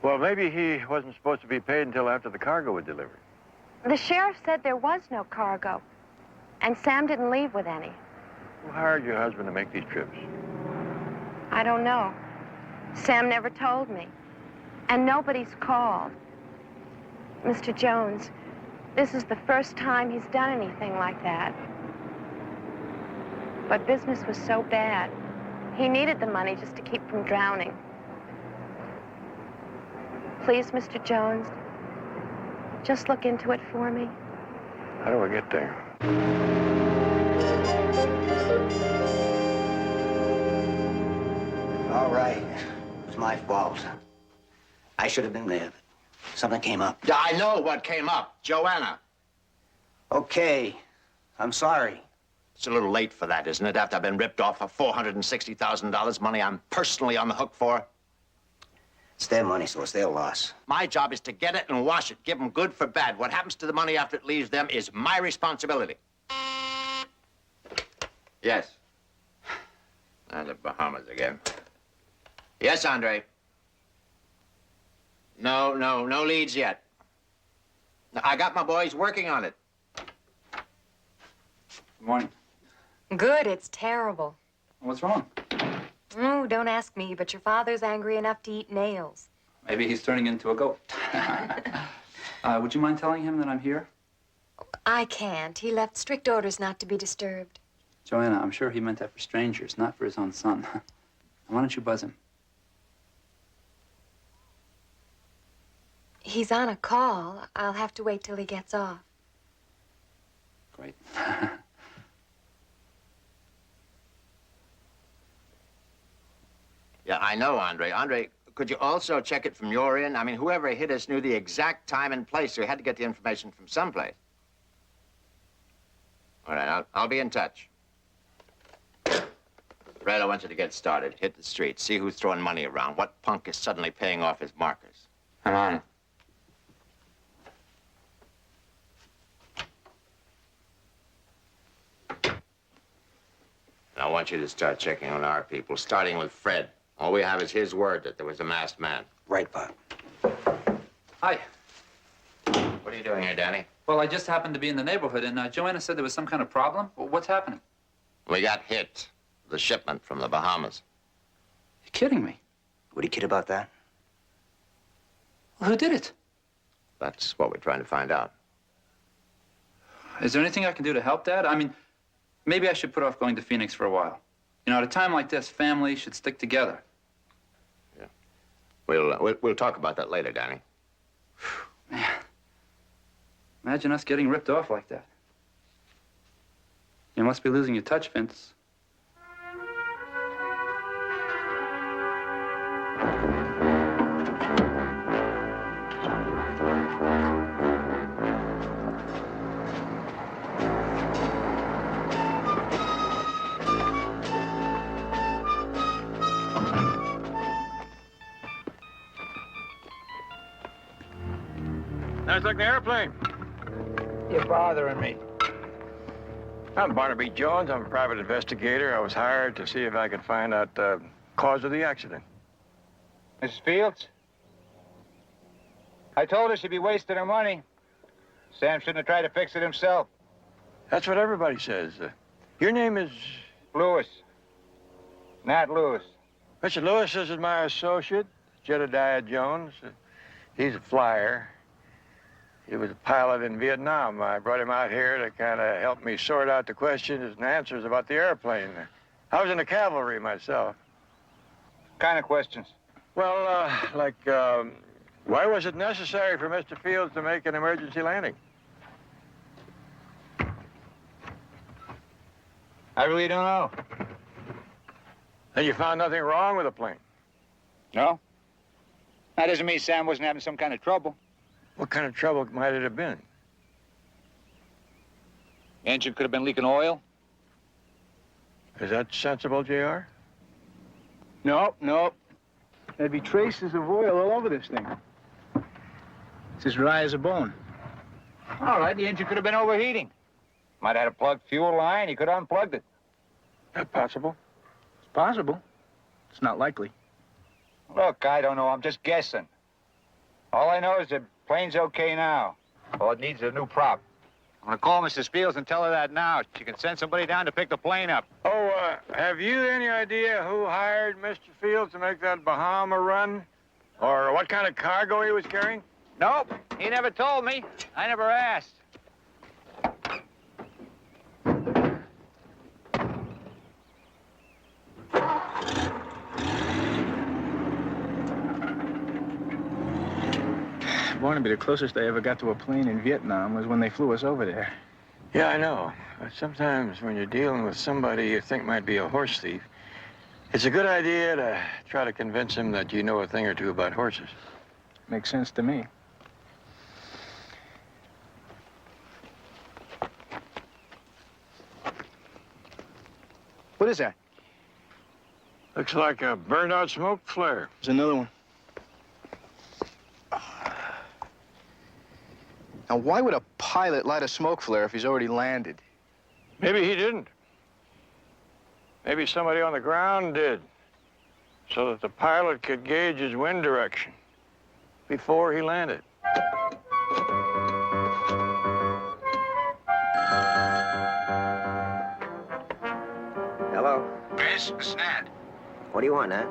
Well, maybe he wasn't supposed to be paid until after the cargo was delivered. The sheriff said there was no cargo, and Sam didn't leave with any. Who hired your husband to make these trips? I don't know. Sam never told me. And nobody's called. Mr. Jones, this is the first time he's done anything like that. But business was so bad. He needed the money just to keep from drowning. Please, Mr. Jones, just look into it for me. How do I get there? All right. It was my fault. I should have been there. Something came up. Yeah, I know what came up. Joanna. Okay. I'm sorry. It's a little late for that, isn't it? After I've been ripped off for $460,000, money I'm personally on the hook for. It's their money, so it's their loss. My job is to get it and wash it, give them good for bad. What happens to the money after it leaves them is my responsibility. Yes. Now the Bahamas again. Yes, Andre. No leads yet. I got my boys working on it. Good morning. Good, it's terrible. What's wrong? Oh, don't ask me, but your father's angry enough to eat nails. Maybe he's turning into a goat. Would you mind telling him that I'm here? I can't. He left strict orders not to be disturbed. Joanna, I'm sure he meant that for strangers, not for his own son. Why don't you buzz him? He's on a call. I'll have to wait till he gets off. Great. Yeah, I know, Andre. Andre, could you also check it from your end? I mean, whoever hit us knew the exact time and place, so we had to get the information from someplace. All right, I'll be in touch. Red, I want you to get started. Hit the street. See who's throwing money around. What punk is suddenly paying off his markers. I'm on it. And I want you to start checking on our people, starting with Fred. All we have is his word that there was a masked man. Right, Pop. Hi. What are you doing here, Danny? Well, I just happened to be in the neighborhood, and Joanna said there was some kind of problem. What's happening? We got hit. The shipment from the Bahamas. You're kidding me. Would he kid about that? Well, who did it? That's what we're trying to find out. Is there anything I can do to help, Dad? I mean, maybe I should put off going to Phoenix for a while. You know, at a time like this, families should stick together. Yeah. We'll talk about that later, Danny. Man. Imagine us getting ripped off like that. You must be losing your touch, Vince. Sounds like the airplane. You're bothering me. I'm Barnaby Jones. I'm a private investigator. I was hired to see if I could find out the cause of the accident. Mrs. Fields? I told her she'd be wasting her money. Sam shouldn't have tried to fix it himself. That's what everybody says. Your name is... Lewis. Nat Lewis. Mr. Lewis, this is my associate, Jedediah Jones. He's a flyer. He was a pilot in Vietnam. I brought him out here to kind of help me sort out the questions and answers about the airplane. I was in the cavalry myself. Kind of questions? Well, why was it necessary for Mr. Fields to make an emergency landing? I really don't know. And you found nothing wrong with the plane? No. That doesn't mean Sam wasn't having some kind of trouble. What kind of trouble might it have been? The engine could have been leaking oil. Is that sensible, JR? No. There'd be traces of oil all over this thing. It's as dry as a bone. All right, the engine could have been overheating. Might have had a plugged fuel line. He could have unplugged it. That possible? It's possible. It's not likely. Look, I don't know. I'm just guessing. All I know is the plane's okay now. All it needs is a new prop. I'm gonna call Mrs. Fields and tell her that now. She can send somebody down to pick the plane up. Oh, have you any idea who hired Mr. Fields to make that Bahama run? Or what kind of cargo he was carrying? Nope. He never told me. I never asked. Barnaby, the closest I ever got to a plane in Vietnam was when they flew us over there. Yeah, I know. But sometimes when you're dealing with somebody you think might be a horse thief, it's a good idea to try to convince him that you know a thing or two about horses. Makes sense to me. What is that? Looks like a burned-out smoke flare. There's another one. Now, why would a pilot light a smoke flare if he's already landed? Maybe he didn't. Maybe somebody on the ground did, so that the pilot could gauge his wind direction before he landed. Hello? Miss, it's Nat. What do you want, Nat?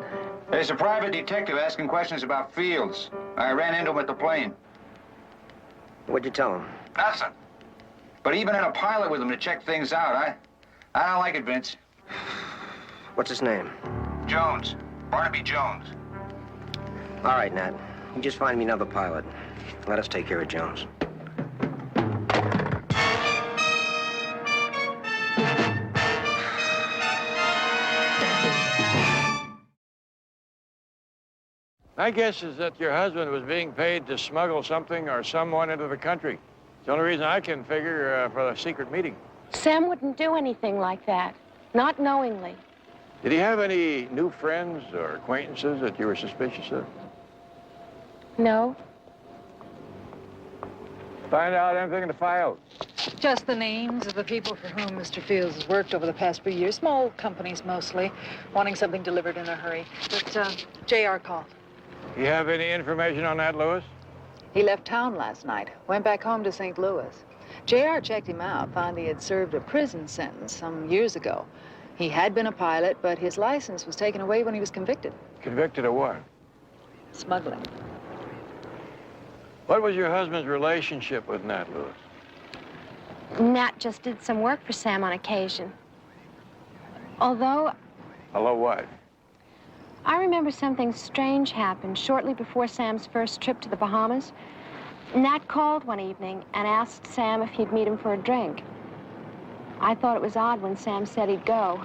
There's a private detective asking questions about Fields. I ran into him at the plane. What'd you tell him? Nothing. But even in a pilot with him to check things out, I don't like it, Vince. What's his name? Jones. Barnaby Jones. All right, Nat. You just find me another pilot. Let us take care of Jones. My guess is that your husband was being paid to smuggle something or someone into the country. It's the only reason I can figure for the secret meeting. Sam wouldn't do anything like that. Not knowingly. Did he have any new friends or acquaintances that you were suspicious of? No. Find out anything in the files? Just the names of the people for whom Mr. Fields has worked over the past few years. Small companies, mostly, wanting something delivered in a hurry. But J.R. called. You have any information on that, Lewis? He left town last night, went back home to St. Louis. J.R. checked him out, found he had served a prison sentence some years ago. He had been a pilot, but his license was taken away when he was convicted. Convicted of what? Smuggling. What was your husband's relationship with Nat Lewis? Nat just did some work for Sam on occasion. Although Hello, what? I remember something strange happened shortly before Sam's first trip to the Bahamas. Nat called one evening and asked Sam if he'd meet him for a drink. I thought it was odd when Sam said he'd go.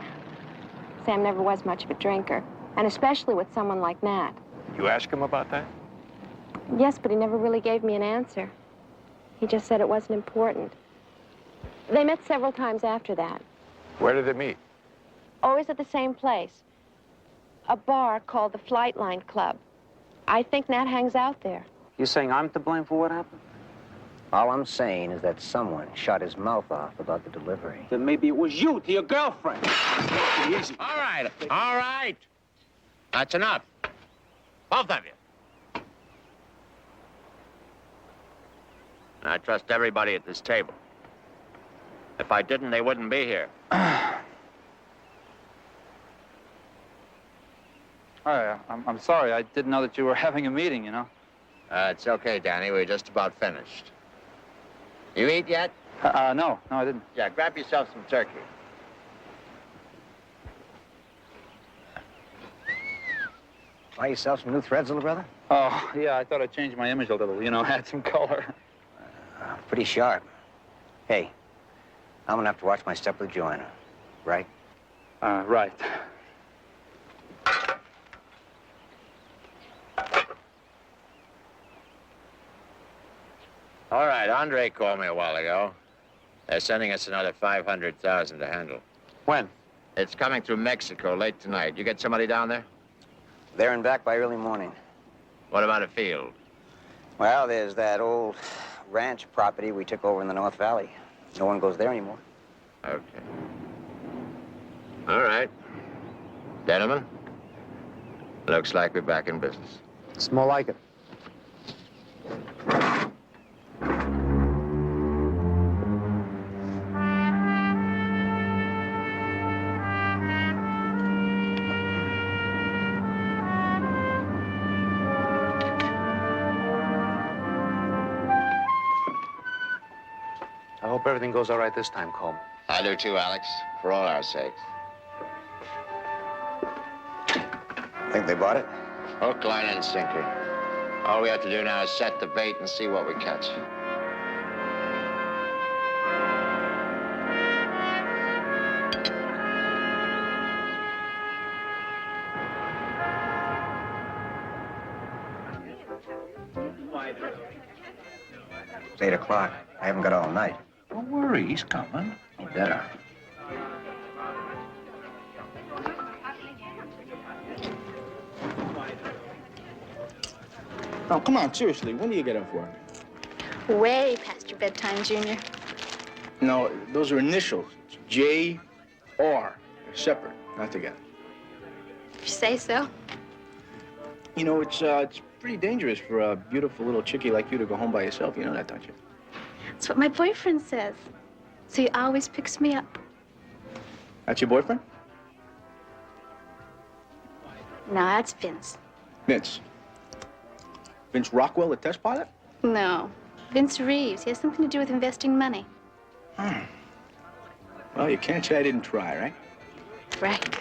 Sam never was much of a drinker, and especially with someone like Nat. You asked him about that? Yes, but he never really gave me an answer. He just said it wasn't important. They met several times after that. Where did they meet? Always at the same place. A bar called the Flight Line Club. I think Nat hangs out there. You saying I'm to blame for what happened? All I'm saying is that someone shot his mouth off about the delivery. Then maybe it was you to your girlfriend. Easy. All right. That's enough. Both of you. I trust everybody at this table. If I didn't, they wouldn't be here. I'm sorry. I didn't know that you were having a meeting, you know. It's okay, Danny. We're just about finished. You eat yet? No, I didn't. Yeah, grab yourself some turkey. Buy yourself some new threads, little brother? Oh, yeah, I thought I'd change my image a little, you know, add some color. Pretty sharp. Hey, I'm gonna have to watch my step with Joanna. right? Right. All right, Andre called me a while ago. They're sending us another 500,000 to handle. When? It's coming through Mexico late tonight. You get somebody down there? There and back by early morning. What about a field? Well, there's that old ranch property we took over in the North Valley. No one goes there anymore. Okay. All right. Gentlemen, looks like we're back in business. It's more like it. I hope everything goes all right this time, Coleman. I do too, Alex, for all our sakes. Think they bought it? Hook, line, and sinker. All we have to do now is set the bait and see what we catch. It's 8 o'clock. I haven't got all night. Don't worry, he's coming. He better. Oh, come on, seriously, when do you get up for? Way past your bedtime, Junior. No, those are initials. It's J.R. They're separate, not together. If you say so. You know, it's pretty dangerous for a beautiful little chickie like you to go home by yourself. You know that, don't you? That's what my boyfriend says. So he always picks me up. That's your boyfriend? No, that's Vince. Vince. Vince Rockwell, the test pilot? No, Vince Reeves. He has something to do with investing money. Well, you can't say I didn't try, right? Right.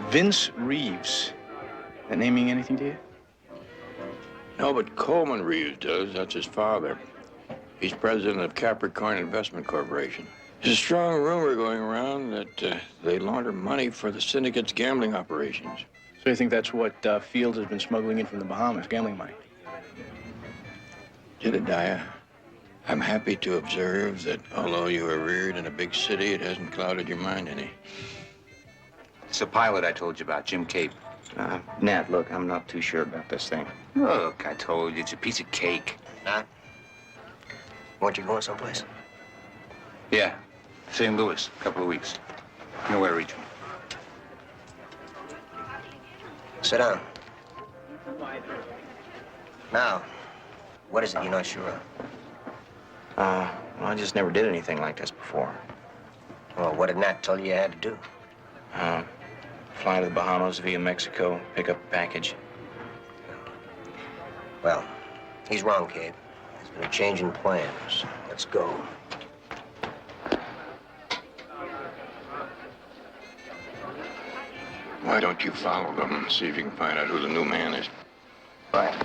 Vince Reeves. That name mean anything to you? No, but Coleman Reeves does. That's his father. He's president of Capricorn Investment Corporation. There's a strong rumor going around that they launder money for the syndicate's gambling operations. So you think that's what Fields has been smuggling in from the Bahamas, gambling money? Jedediah, I'm happy to observe that although you were reared in a big city, it hasn't clouded your mind any. It's the pilot I told you about, Jim Cape. Nat, look, I'm not too sure about this thing. Look, I told you, it's a piece of cake. Huh? Weren't you going someplace? Yeah, St. Louis, a couple of weeks. You know where to reach me. Sit down. Now, what is it you're not sure of? Well, I just never did anything like this before. Well, what did Nat tell you had to do? Fly to the Bahamas via Mexico, pick up a package. Well, he's wrong, Cabe. There's been a change in plans. Let's go. Why don't you follow them and see if you can find out who the new man is? Right.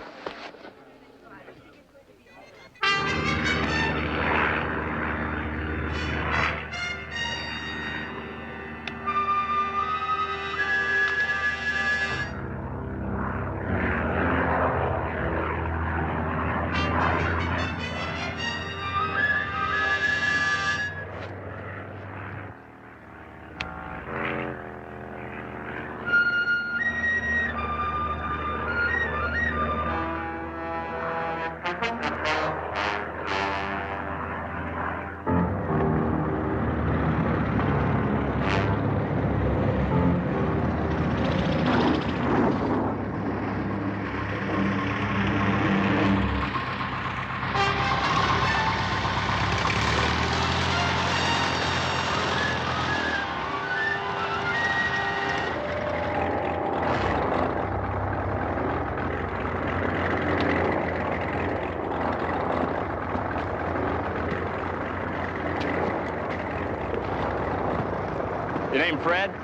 Your name Fred?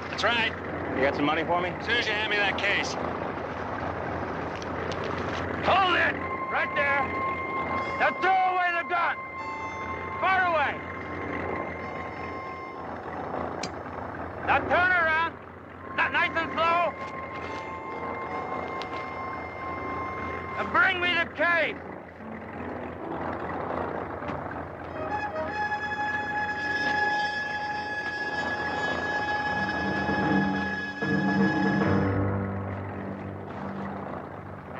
That's right. You got some money for me? As soon as you hand me that case. Hold it! Right there! Now throw away the gun! far away. Now turn around. Nice and slow. Now bring me the case.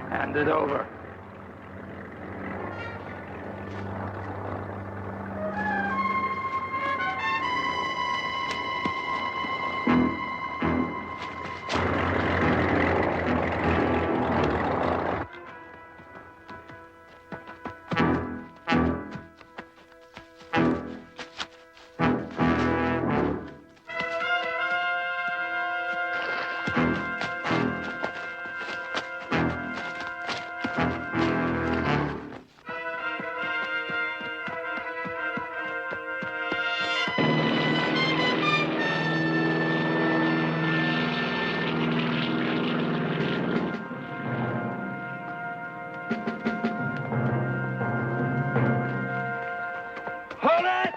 Hand it over. Hold it!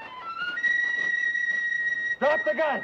Drop the gun!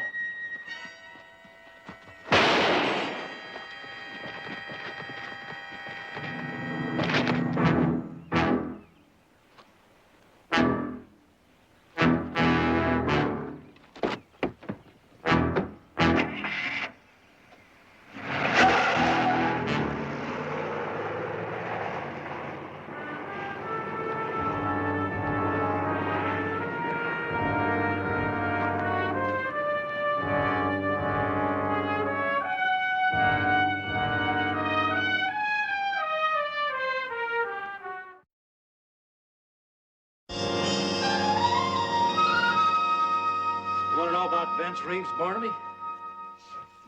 Vince Reeves, Barnaby?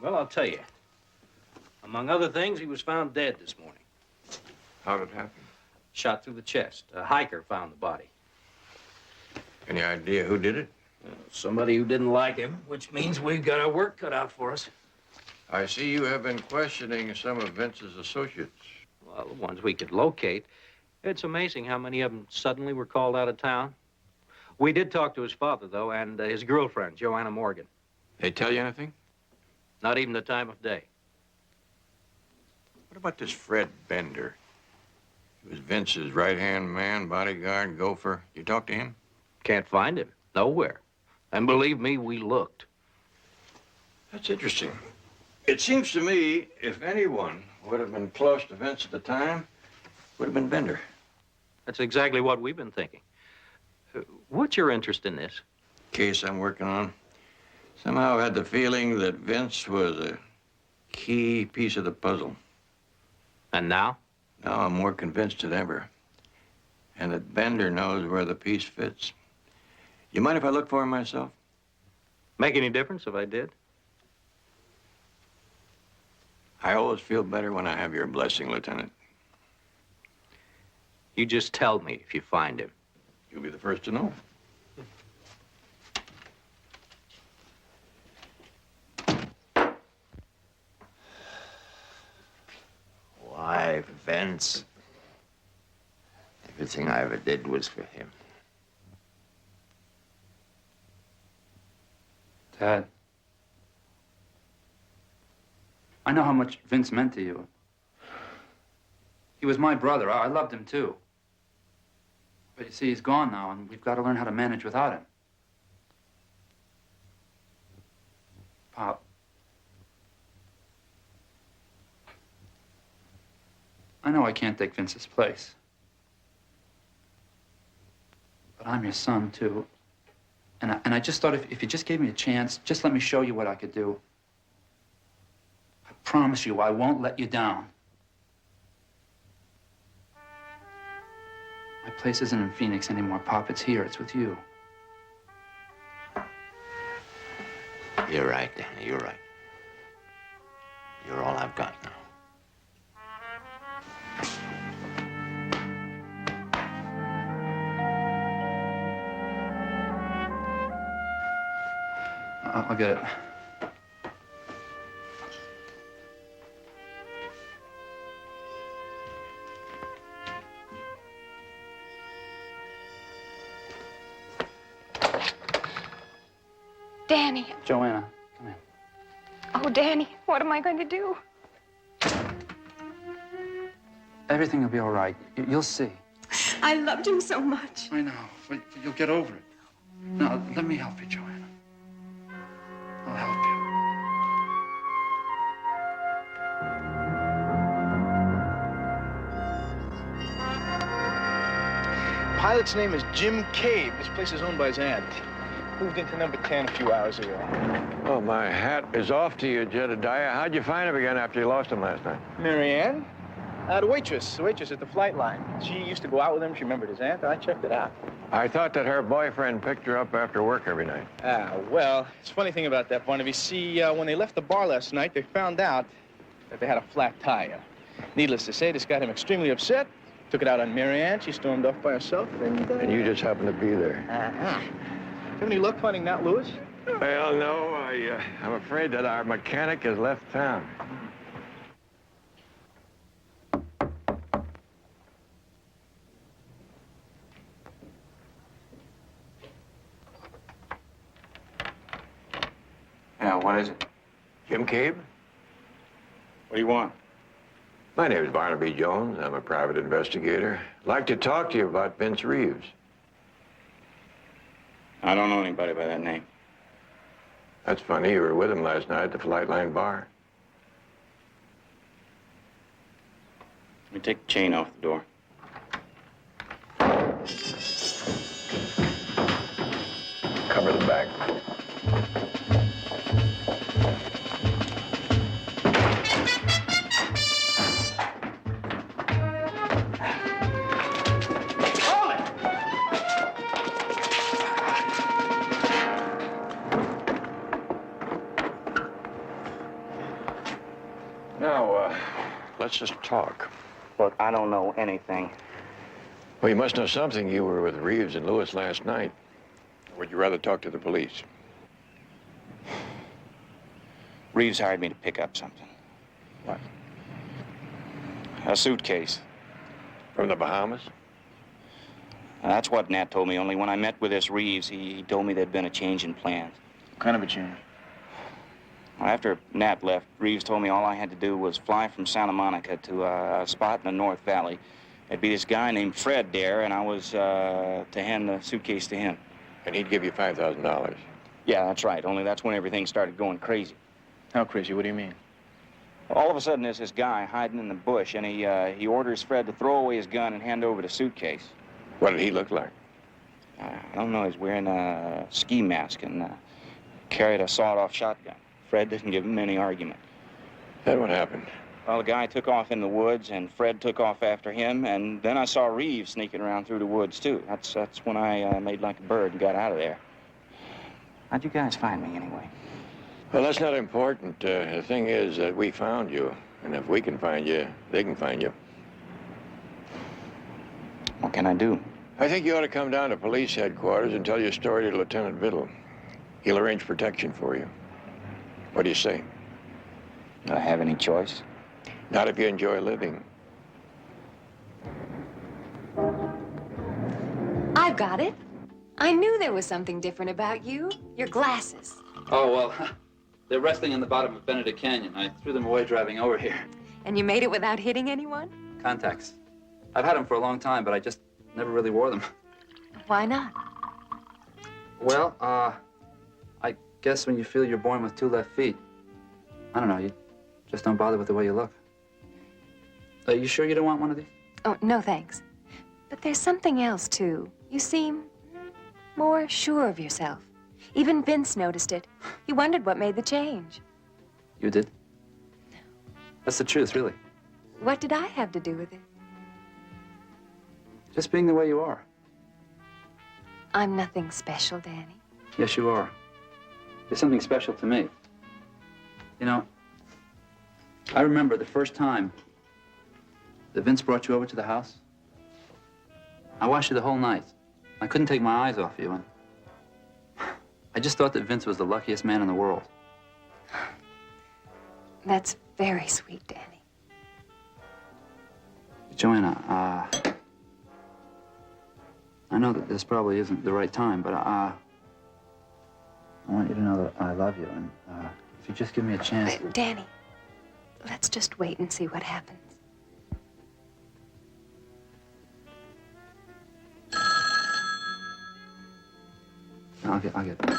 Well, I'll tell you. Among other things, he was found dead this morning. How did it happen? Shot through the chest. A hiker found the body. Any idea who did it? Somebody who didn't like him, which means we've got our work cut out for us. I see you have been questioning some of Vince's associates. Well, the ones we could locate. It's amazing how many of them suddenly were called out of town. We did talk to his father, though, and his girlfriend, Joanna Morgan. They tell you anything? Not even the time of day. What about this Fred Bender? He was Vince's right-hand man, bodyguard, gopher. You talked to him? Can't find him. Nowhere. And believe me, we looked. That's interesting. It seems to me if anyone would have been close to Vince at the time, would have been Bender. That's exactly what we've been thinking. What's your interest in this? Case I'm working on. Somehow I had the feeling that Vince was a key piece of the puzzle. And now? Now I'm more convinced than ever. And that Bender knows where the piece fits. You mind if I look for him myself? Make any difference if I did? I always feel better when I have your blessing, Lieutenant. You just tell me if you find him. You'll be the first to know. Why, Vince? Everything I ever did was for him. Dad, I know how much Vince meant to you. He was my brother. I loved him, too. But you see, he's gone now, and we've got to learn how to manage without him. Pop. I know I can't take Vince's place. But I'm your son, too. And I just thought if you just gave me a chance, just let me show you what I could do. I promise you, I won't let you down. My place isn't in Phoenix anymore, Pop. It's here. It's with you. You're right, Danny. You're right. You're all I've got now. I'll get it. Danny. Joanna, come here. Oh, Danny, what am I going to do? Everything will be all right. You'll see. I loved him so much. I know, but you'll get over it. Now, let me help you, Joanna. I'll help you. Pilot's name is Jim Cave. This place is owned by his aunt. Moved into number 10 a few hours ago. Oh, my hat is off to you, Jedediah. How'd you find him again after you lost him last night? Marianne? The waitress at the flight line. She used to go out with him. She remembered his aunt. I checked it out. I thought that her boyfriend picked her up after work every night. Well, it's a funny thing about that, Barnaby. See, when they left the bar last night, they found out that they had a flat tire. Needless to say, this got him extremely upset. Took it out on Marianne. She stormed off by herself, And you just happened to be there. Have any luck finding Nat Lewis? Well, no. I'm afraid that our mechanic has left town. Yeah, what is it? Jim Cave? What do you want? My name is Barnaby Jones. I'm a private investigator. I'd like to talk to you about Vince Reeves. I don't know anybody by that name. That's funny. You were with him last night at the Flight Line bar. Let me take the chain off the door. Cover the back. Now, let's just talk. Look, I don't know anything. Well, you must know something. You were with Reeves and Lewis last night. Or would you rather talk to the police? Reeves hired me to pick up something. What? A suitcase. From the Bahamas? That's what Nat told me, only when I met with this Reeves, he told me there'd been a change in plans. What kind of a change? After Nat left, Reeves told me all I had to do was fly from Santa Monica to a spot in the North Valley. There'd be this guy named Fred there, and I was to hand the suitcase to him. And he'd give you $5,000. Yeah, that's right, only that's when everything started going crazy. How crazy? What do you mean? All of a sudden, there's this guy hiding in the bush, and he orders Fred to throw away his gun and hand over the suitcase. What did he look like? I don't know. He's wearing a ski mask and carried a sawed-off shotgun. Fred didn't give him any argument. Then what happened? Well, the guy took off in the woods, and Fred took off after him, and then I saw Reeves sneaking around through the woods, too. That's when I made like a bird and got out of there. How'd you guys find me, anyway? Well, that's not important. The thing is that we found you, and if we can find you, they can find you. What can I do? I think you ought to come down to police headquarters and tell your story to Lieutenant Biddle. He'll arrange protection for you. What do you say? Do I have any choice? Not if you enjoy living. I've got it. I knew there was something different about you. Your glasses. Oh, well, they're resting in the bottom of Benedict Canyon. I threw them away driving over here. And you made it without hitting anyone? Contacts. I've had them for a long time, but I just never really wore them. Why not? Well, I guess when you feel you're born with two left feet, I don't know, you just don't bother with the way you look. Are you sure you don't want one of these? Oh, no, thanks. But there's something else, too. You seem more sure of yourself. Even Vince noticed it. He wondered what made the change. You did? That's the truth, really. What did I have to do with it? Just being the way you are. I'm nothing special, Danny. Yes, you are. You're something special to me. You know, I remember the first time that Vince brought you over to the house. I watched you the whole night. I couldn't take my eyes off you, and I just thought that Vince was the luckiest man in the world. That's very sweet, Danny. Joanna, I know that this probably isn't the right time, but I want you to know that I love you, and if you just give me a chance... Danny, let's just wait and see what happens. I'll get it.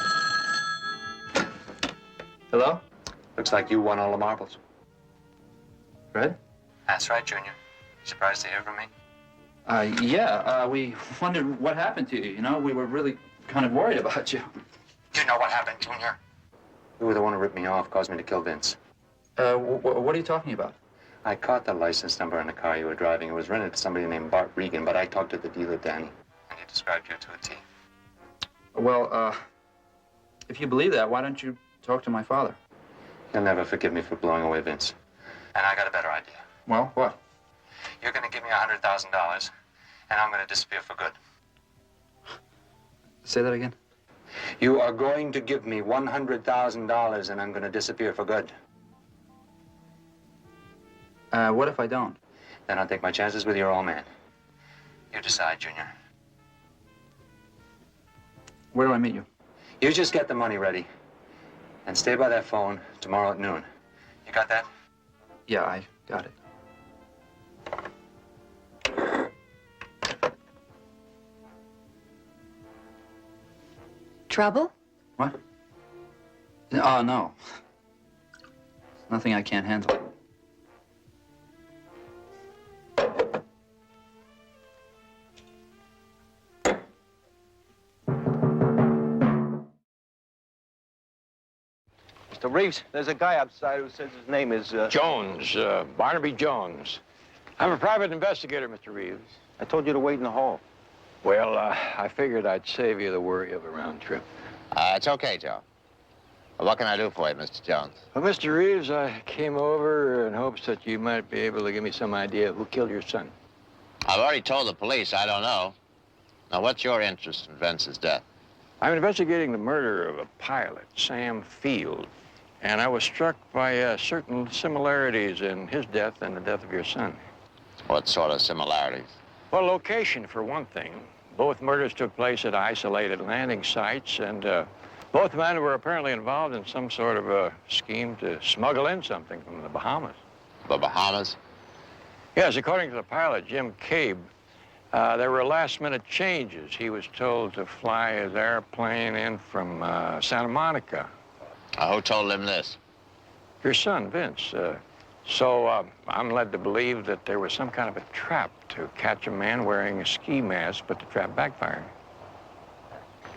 Hello? Looks like you won all the marbles. Fred? That's right, Junior. Surprised to hear from me? Yeah, we wondered what happened to you, you know? We were really kind of worried about you. You know what happened, Junior? You were the one who ripped me off, caused me to kill Vince. What are you talking about? I caught the license number on the car you were driving. It was rented to somebody named Bart Regan, but I talked to the dealer, Danny, and he described you to a T. Well, if you believe that, why don't you talk to my father? He'll never forgive me for blowing away Vince. And I got a better idea. Well, what? You're going to give me $100,000, and I'm going to disappear for good. Say that again? You are going to give me $100,000, and I'm going to disappear for good. What if I don't? Then I'll take my chances with your old man. You decide, Junior. Where do I meet you? You just get the money ready. And stay by that phone tomorrow at noon. You got that? Yeah, I got it. Trouble? What? Oh, no. Nothing I can't handle. Mr. Reeves, there's a guy outside who says his name is... Jones, Barnaby Jones. I'm a private investigator, Mr. Reeves. I told you to wait in the hall. Well, I figured I'd save you the worry of a round trip. It's okay, Joe. What can I do for you, Mr. Jones? Well, Mr. Reeves, I came over in hopes that you might be able to give me some idea of who killed your son. I've already told the police. I don't know. Now, what's your interest in Vince's death? I'm investigating the murder of a pilot, Sam Field, and I was struck by certain similarities in his death and the death of your son. What sort of similarities? Well, location, for one thing. Both murders took place at isolated landing sites, and both men were apparently involved in some sort of a scheme to smuggle in something from the Bahamas. The Bahamas? Yes, according to the pilot, Jim Cabe, there were last-minute changes. He was told to fly his airplane in from Santa Monica. Who told him this? Your son, Vince. So I'm led to believe that there was some kind of a trap to catch a man wearing a ski mask, but the trap backfired.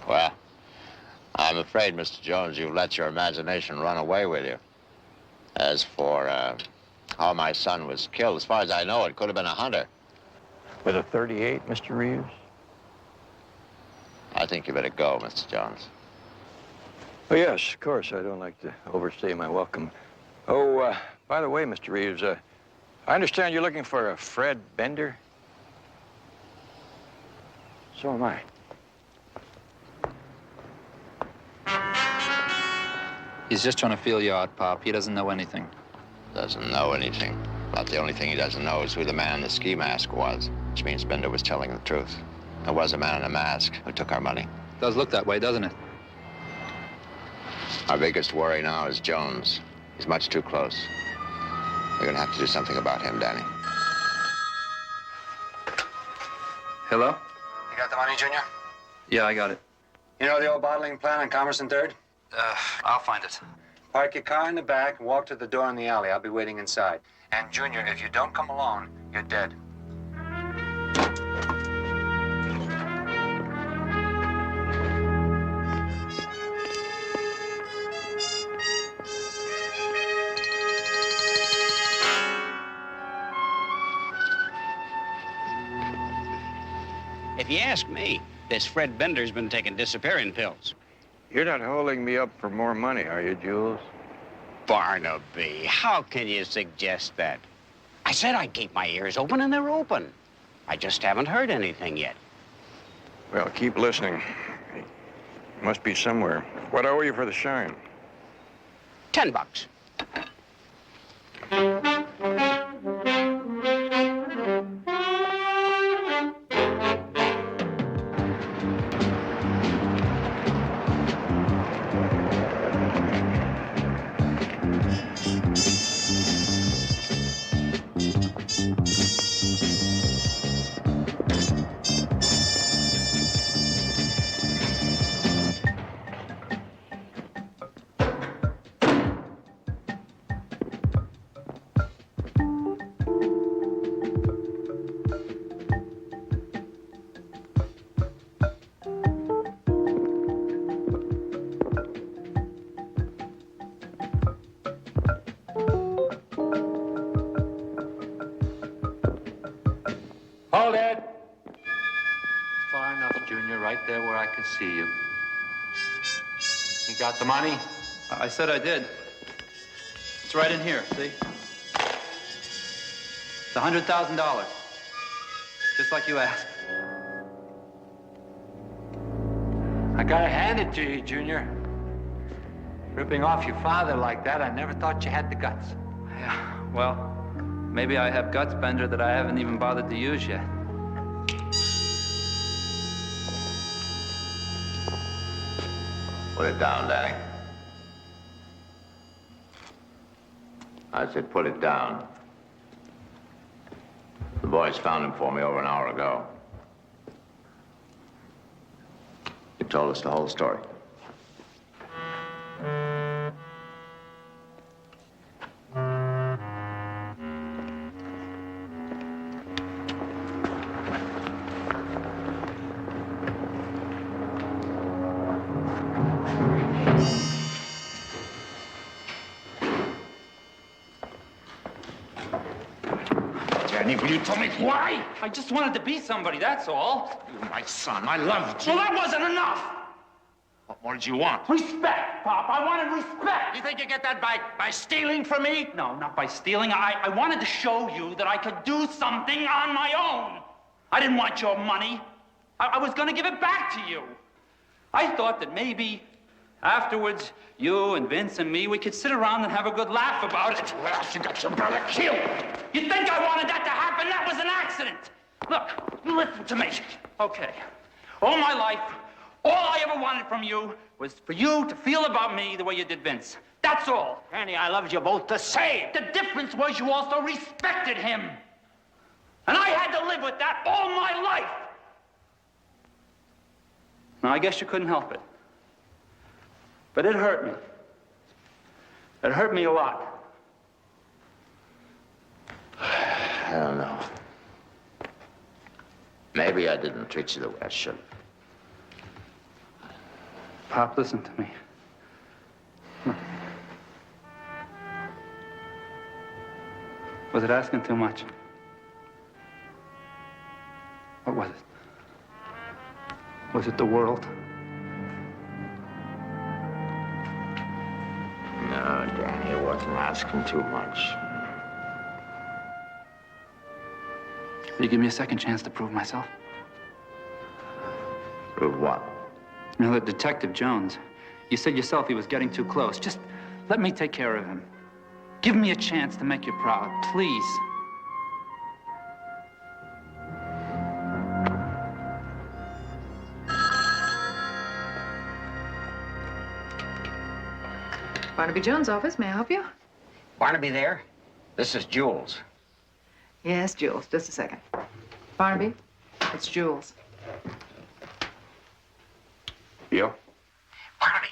Well, I'm afraid, Mr. Jones, you've let your imagination run away with you. As for how my son was killed, as far as I know, it could have been a hunter. With a .38, Mr. Reeves? I think you better go, Mr. Jones. Oh, yes, of course. I don't like to overstay my welcome. Oh, by the way, Mr. Reeves, I understand you're looking for a Fred Bender? So am I. He's just trying to feel you out, Pop. He doesn't know anything. Doesn't know anything. About the only thing he doesn't know is who the man in the ski mask was, which means Bender was telling the truth. There was a man in a mask who took our money. Does look that way, doesn't it? Our biggest worry now is Jones. He's much too close. We're gonna have to do something about him, Danny. Hello? You got the money, Junior? Yeah, I got it. You know the old bottling plant on Commerce and 3rd? I'll find it. Park your car in the back and walk to the door in the alley. I'll be waiting inside. And, Junior, if you don't come alone, you're dead. If you ask me, this Fred Bender's been taking disappearing pills. You're not holding me up for more money, are you, Jules? Barnaby, how can you suggest that? I said I'd keep my ears open, and they're open. I just haven't heard anything yet. Well, keep listening. Must be somewhere. What owe you for the shine? $10. enough, Junior, right there where I can see you. You got the money? I said I did. It's right in here, see? It's $100,000. Just like you asked. I gotta hand it to you, Junior. Ripping off your father like that, I never thought you had the guts. Yeah, well, maybe I have guts, Bender, that I haven't even bothered to use yet. Put it down, Danny. I said put it down. The boys found him for me over an hour ago. You told us the whole story. Will you tell me why? I just wanted to be somebody, that's all. You're my son. I loved you. Well, that wasn't enough. What more did you want? Respect, Pop. I wanted respect. You think you get that by stealing from me? No, not by stealing. I wanted to show you that I could do something on my own. I didn't want your money. I was going to give it back to you. I thought that maybe afterwards, you and Vince and me, we could sit around and have a good laugh about it. Well, you got your brother killed. You think I wanted that to happen? That was an accident. Look, listen to me. Okay. All my life, all I ever wanted from you was for you to feel about me the way you did Vince. That's all. Danny, I loved you both the same. The difference was you also respected him. And I had to live with that all my life. Now, I guess you couldn't help it. But it hurt me. It hurt me a lot. I don't know. Maybe I didn't treat you the way I should. Pop, listen to me. Look. Was it asking too much? What was it? Was it the world? No, Danny, it wasn't asking too much. Will you give me a second chance to prove myself? Prove what? You know, that Detective Jones, you said yourself he was getting too close. Just let me take care of him. Give me a chance to make you proud, please. Barnaby Jones' office. May I help you? Barnaby there? This is Jules. Yes, Jules. Just a second. Barnaby, it's Jules. Yeah? Barnaby,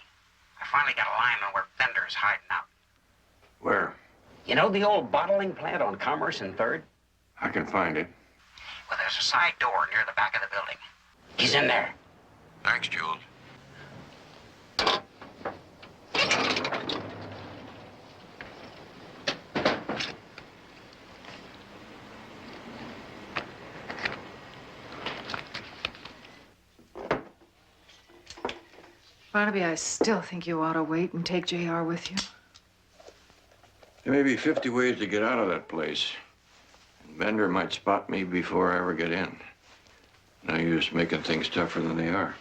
I finally got a line on where Fender's hiding out. Where? You know the old bottling plant on Commerce and 3rd? I can find it. Well, there's a side door near the back of the building. He's in there. Thanks, Jules. Barnaby, I still think you ought to wait and take JR with you. There may be 50 ways to get out of that place. And Bender might spot me before I ever get in. No use making things tougher than they are.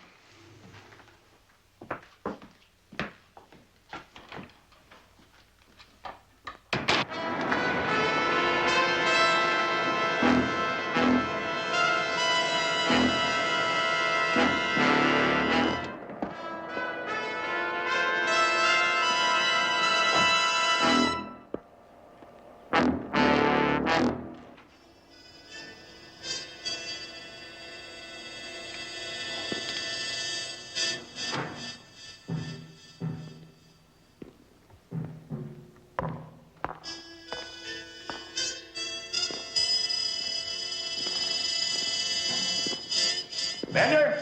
Bender?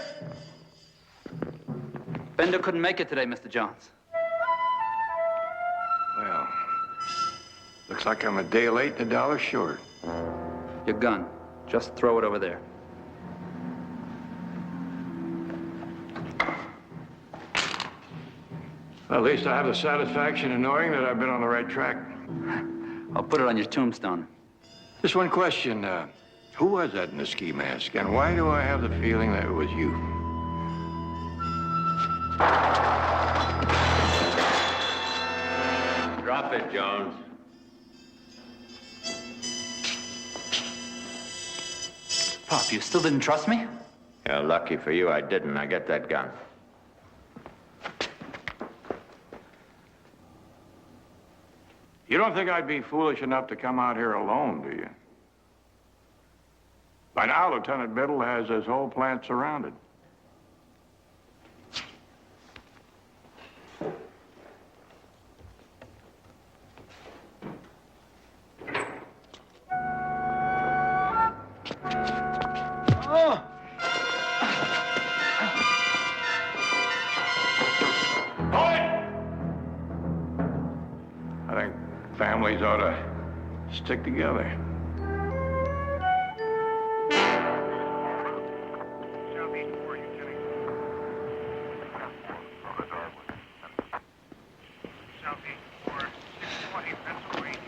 Bender couldn't make it today, Mr. Jones. Well, looks like I'm a day late and $1 short. Your gun. Just throw it over there. At least I have the satisfaction of knowing that I've been on the right track. I'll put it on your tombstone. Just one question. Who was that in the ski mask, and why do I have the feeling that it was you? Drop it, Jones. Pop, you still didn't trust me? Yeah, lucky for you, I didn't. Now get that gun. You don't think I'd be foolish enough to come out here alone, do you? By now, Lieutenant Biddle has his whole plant surrounded. Oh! I think families ought to stick together.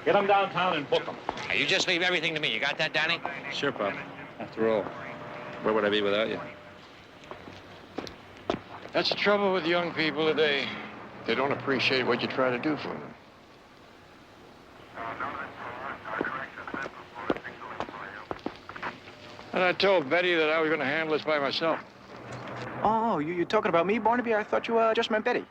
Get them downtown and book them. Hey, you just leave everything to me. You got that, Danny? Sure, Pop. After all, where would I be without you? That's the trouble with young people today. They don't appreciate what you try to do for them. And I told Betty that I was going to handle this by myself. Oh, you talking about me, Barnaby? I thought you just meant Betty.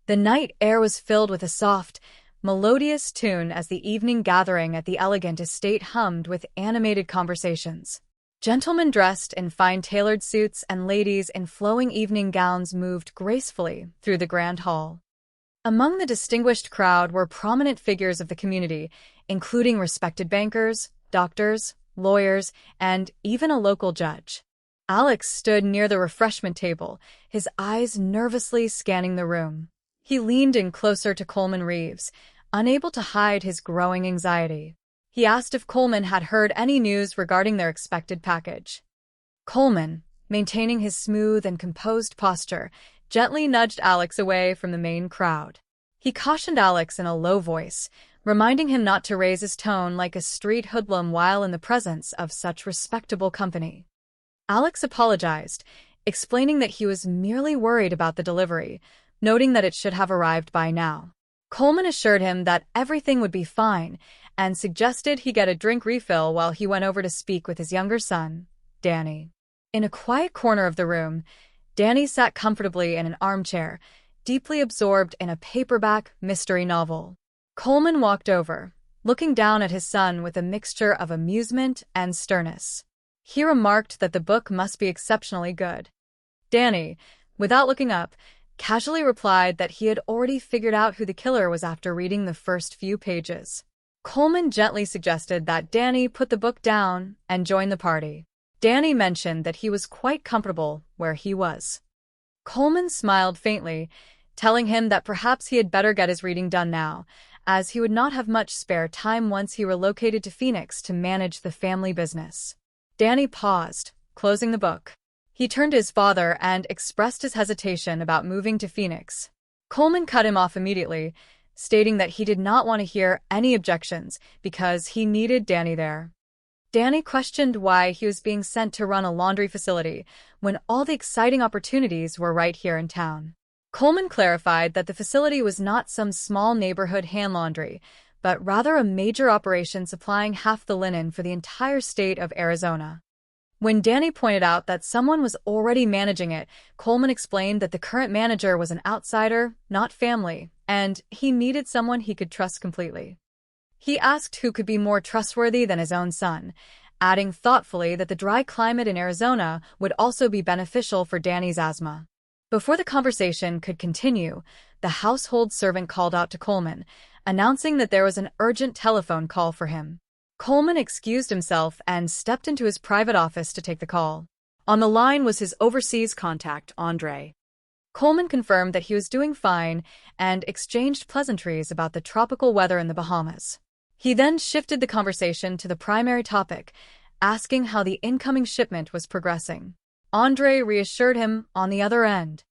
The night air was filled with a soft, melodious tune as the evening gathering at the elegant estate hummed with animated conversations. Gentlemen dressed in fine-tailored suits and ladies in flowing evening gowns moved gracefully through the grand hall. Among the distinguished crowd were prominent figures of the community, including respected bankers, doctors, lawyers, and even a local judge. Alex stood near the refreshment table, his eyes nervously scanning the room. He leaned in closer to Coleman Reeves, unable to hide his growing anxiety. He asked if Coleman had heard any news regarding their expected package. Coleman, maintaining his smooth and composed posture, gently nudged Alex away from the main crowd. He cautioned Alex in a low voice, reminding him not to raise his tone like a street hoodlum while in the presence of such respectable company. Alex apologized, explaining that he was merely worried about the delivery, noting that it should have arrived by now. Coleman assured him that everything would be fine and suggested he get a drink refill while he went over to speak with his younger son, Danny. In a quiet corner of the room, Danny sat comfortably in an armchair, deeply absorbed in a paperback mystery novel. Coleman walked over, looking down at his son with a mixture of amusement and sternness. He remarked that the book must be exceptionally good. Danny, without looking up, casually replied that he had already figured out who the killer was after reading the first few pages. Coleman gently suggested that Danny put the book down and join the party. Danny mentioned that he was quite comfortable where he was. Coleman smiled faintly, telling him that perhaps he had better get his reading done now, as he would not have much spare time once he relocated to Phoenix to manage the family business. Danny paused, closing the book. He turned to his father and expressed his hesitation about moving to Phoenix. Coleman cut him off immediately, stating that he did not want to hear any objections because he needed Danny there. Danny questioned why he was being sent to run a laundry facility when all the exciting opportunities were right here in town. Coleman clarified that the facility was not some small neighborhood hand laundry, but rather a major operation supplying half the linen for the entire state of Arizona. When Danny pointed out that someone was already managing it, Coleman explained that the current manager was an outsider, not family, and he needed someone he could trust completely. He asked who could be more trustworthy than his own son, adding thoughtfully that the dry climate in Arizona would also be beneficial for Danny's asthma. Before the conversation could continue, the household servant called out to Coleman, announcing that there was an urgent telephone call for him. Coleman excused himself and stepped into his private office to take the call. On the line was his overseas contact, Andre. Coleman confirmed that he was doing fine and exchanged pleasantries about the tropical weather in the Bahamas. He then shifted the conversation to the primary topic, asking how the incoming shipment was progressing. Andre reassured him on the other end.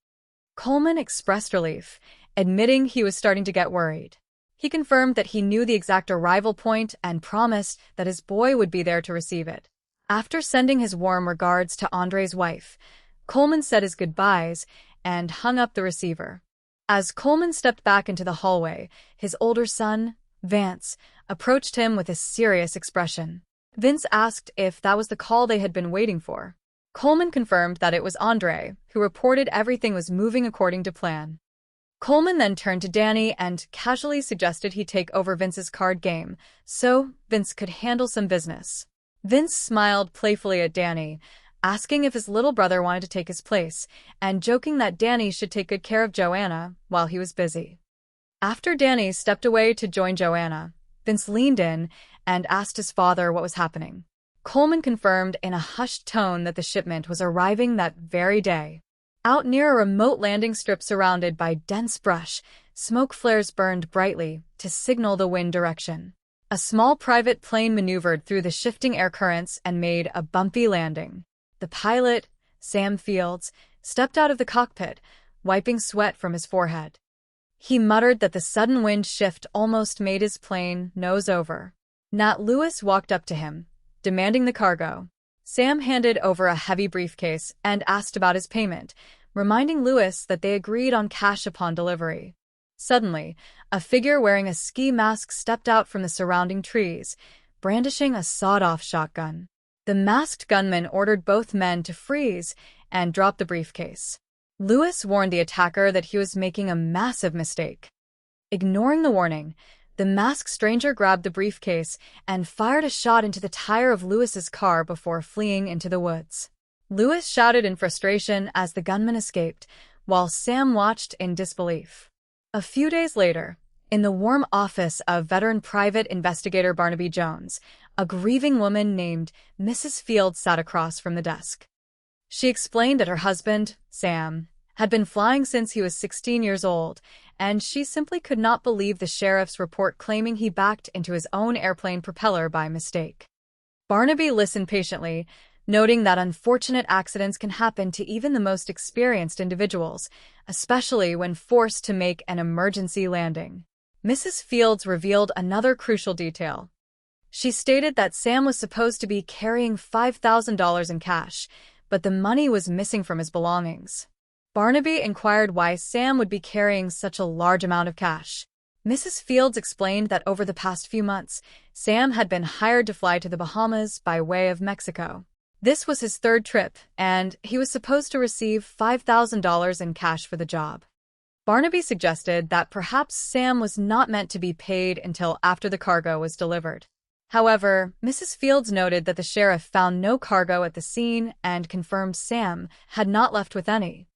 Coleman expressed relief, admitting he was starting to get worried. He confirmed that he knew the exact arrival point and promised that his boy would be there to receive it. After sending his warm regards to Andre's wife, Coleman said his goodbyes and hung up the receiver. As Coleman stepped back into the hallway, his older son, Vance, approached him with a serious expression. Vince asked if that was the call they had been waiting for. Coleman confirmed that it was Andre, who reported everything was moving according to plan. Coleman then turned to Danny and casually suggested he take over Vince's card game, so Vince could handle some business. Vince smiled playfully at Danny, asking if his little brother wanted to take his place, and joking that Danny should take good care of Joanna while he was busy. After Danny stepped away to join Joanna, Vince leaned in and asked his father what was happening. Coleman confirmed in a hushed tone that the shipment was arriving that very day. Out near a remote landing strip surrounded by dense brush, smoke flares burned brightly to signal the wind direction. A small private plane maneuvered through the shifting air currents and made a bumpy landing. The pilot, Sam Fields, stepped out of the cockpit, wiping sweat from his forehead. He muttered that the sudden wind shift almost made his plane nose over. Nat Lewis walked up to him, demanding the cargo. Sam handed over a heavy briefcase and asked about his payment, reminding Lewis that they agreed on cash upon delivery. Suddenly, a figure wearing a ski mask stepped out from the surrounding trees, brandishing a sawed-off shotgun. The masked gunman ordered both men to freeze and drop the briefcase. Lewis warned the attacker that he was making a massive mistake. Ignoring the warning, the masked stranger grabbed the briefcase and fired a shot into the tire of Lewis's car before fleeing into the woods. Lewis shouted in frustration as the gunman escaped, while Sam watched in disbelief. A few days later, in the warm office of veteran private investigator Barnaby Jones, a grieving woman named Mrs. Fields sat across from the desk. She explained that her husband, Sam, had been flying since he was 16 years old, and she simply could not believe the sheriff's report claiming he backed into his own airplane propeller by mistake. Barnaby listened patiently, noting that unfortunate accidents can happen to even the most experienced individuals, especially when forced to make an emergency landing. Mrs. Fields revealed another crucial detail. She stated that Sam was supposed to be carrying $5,000 in cash, but the money was missing from his belongings. Barnaby inquired why Sam would be carrying such a large amount of cash. Mrs. Fields explained that over the past few months, Sam had been hired to fly to the Bahamas by way of Mexico. This was his third trip, and he was supposed to receive $5,000 in cash for the job. Barnaby suggested that perhaps Sam was not meant to be paid until after the cargo was delivered. However, Mrs. Fields noted that the sheriff found no cargo at the scene and confirmed Sam had not left with any.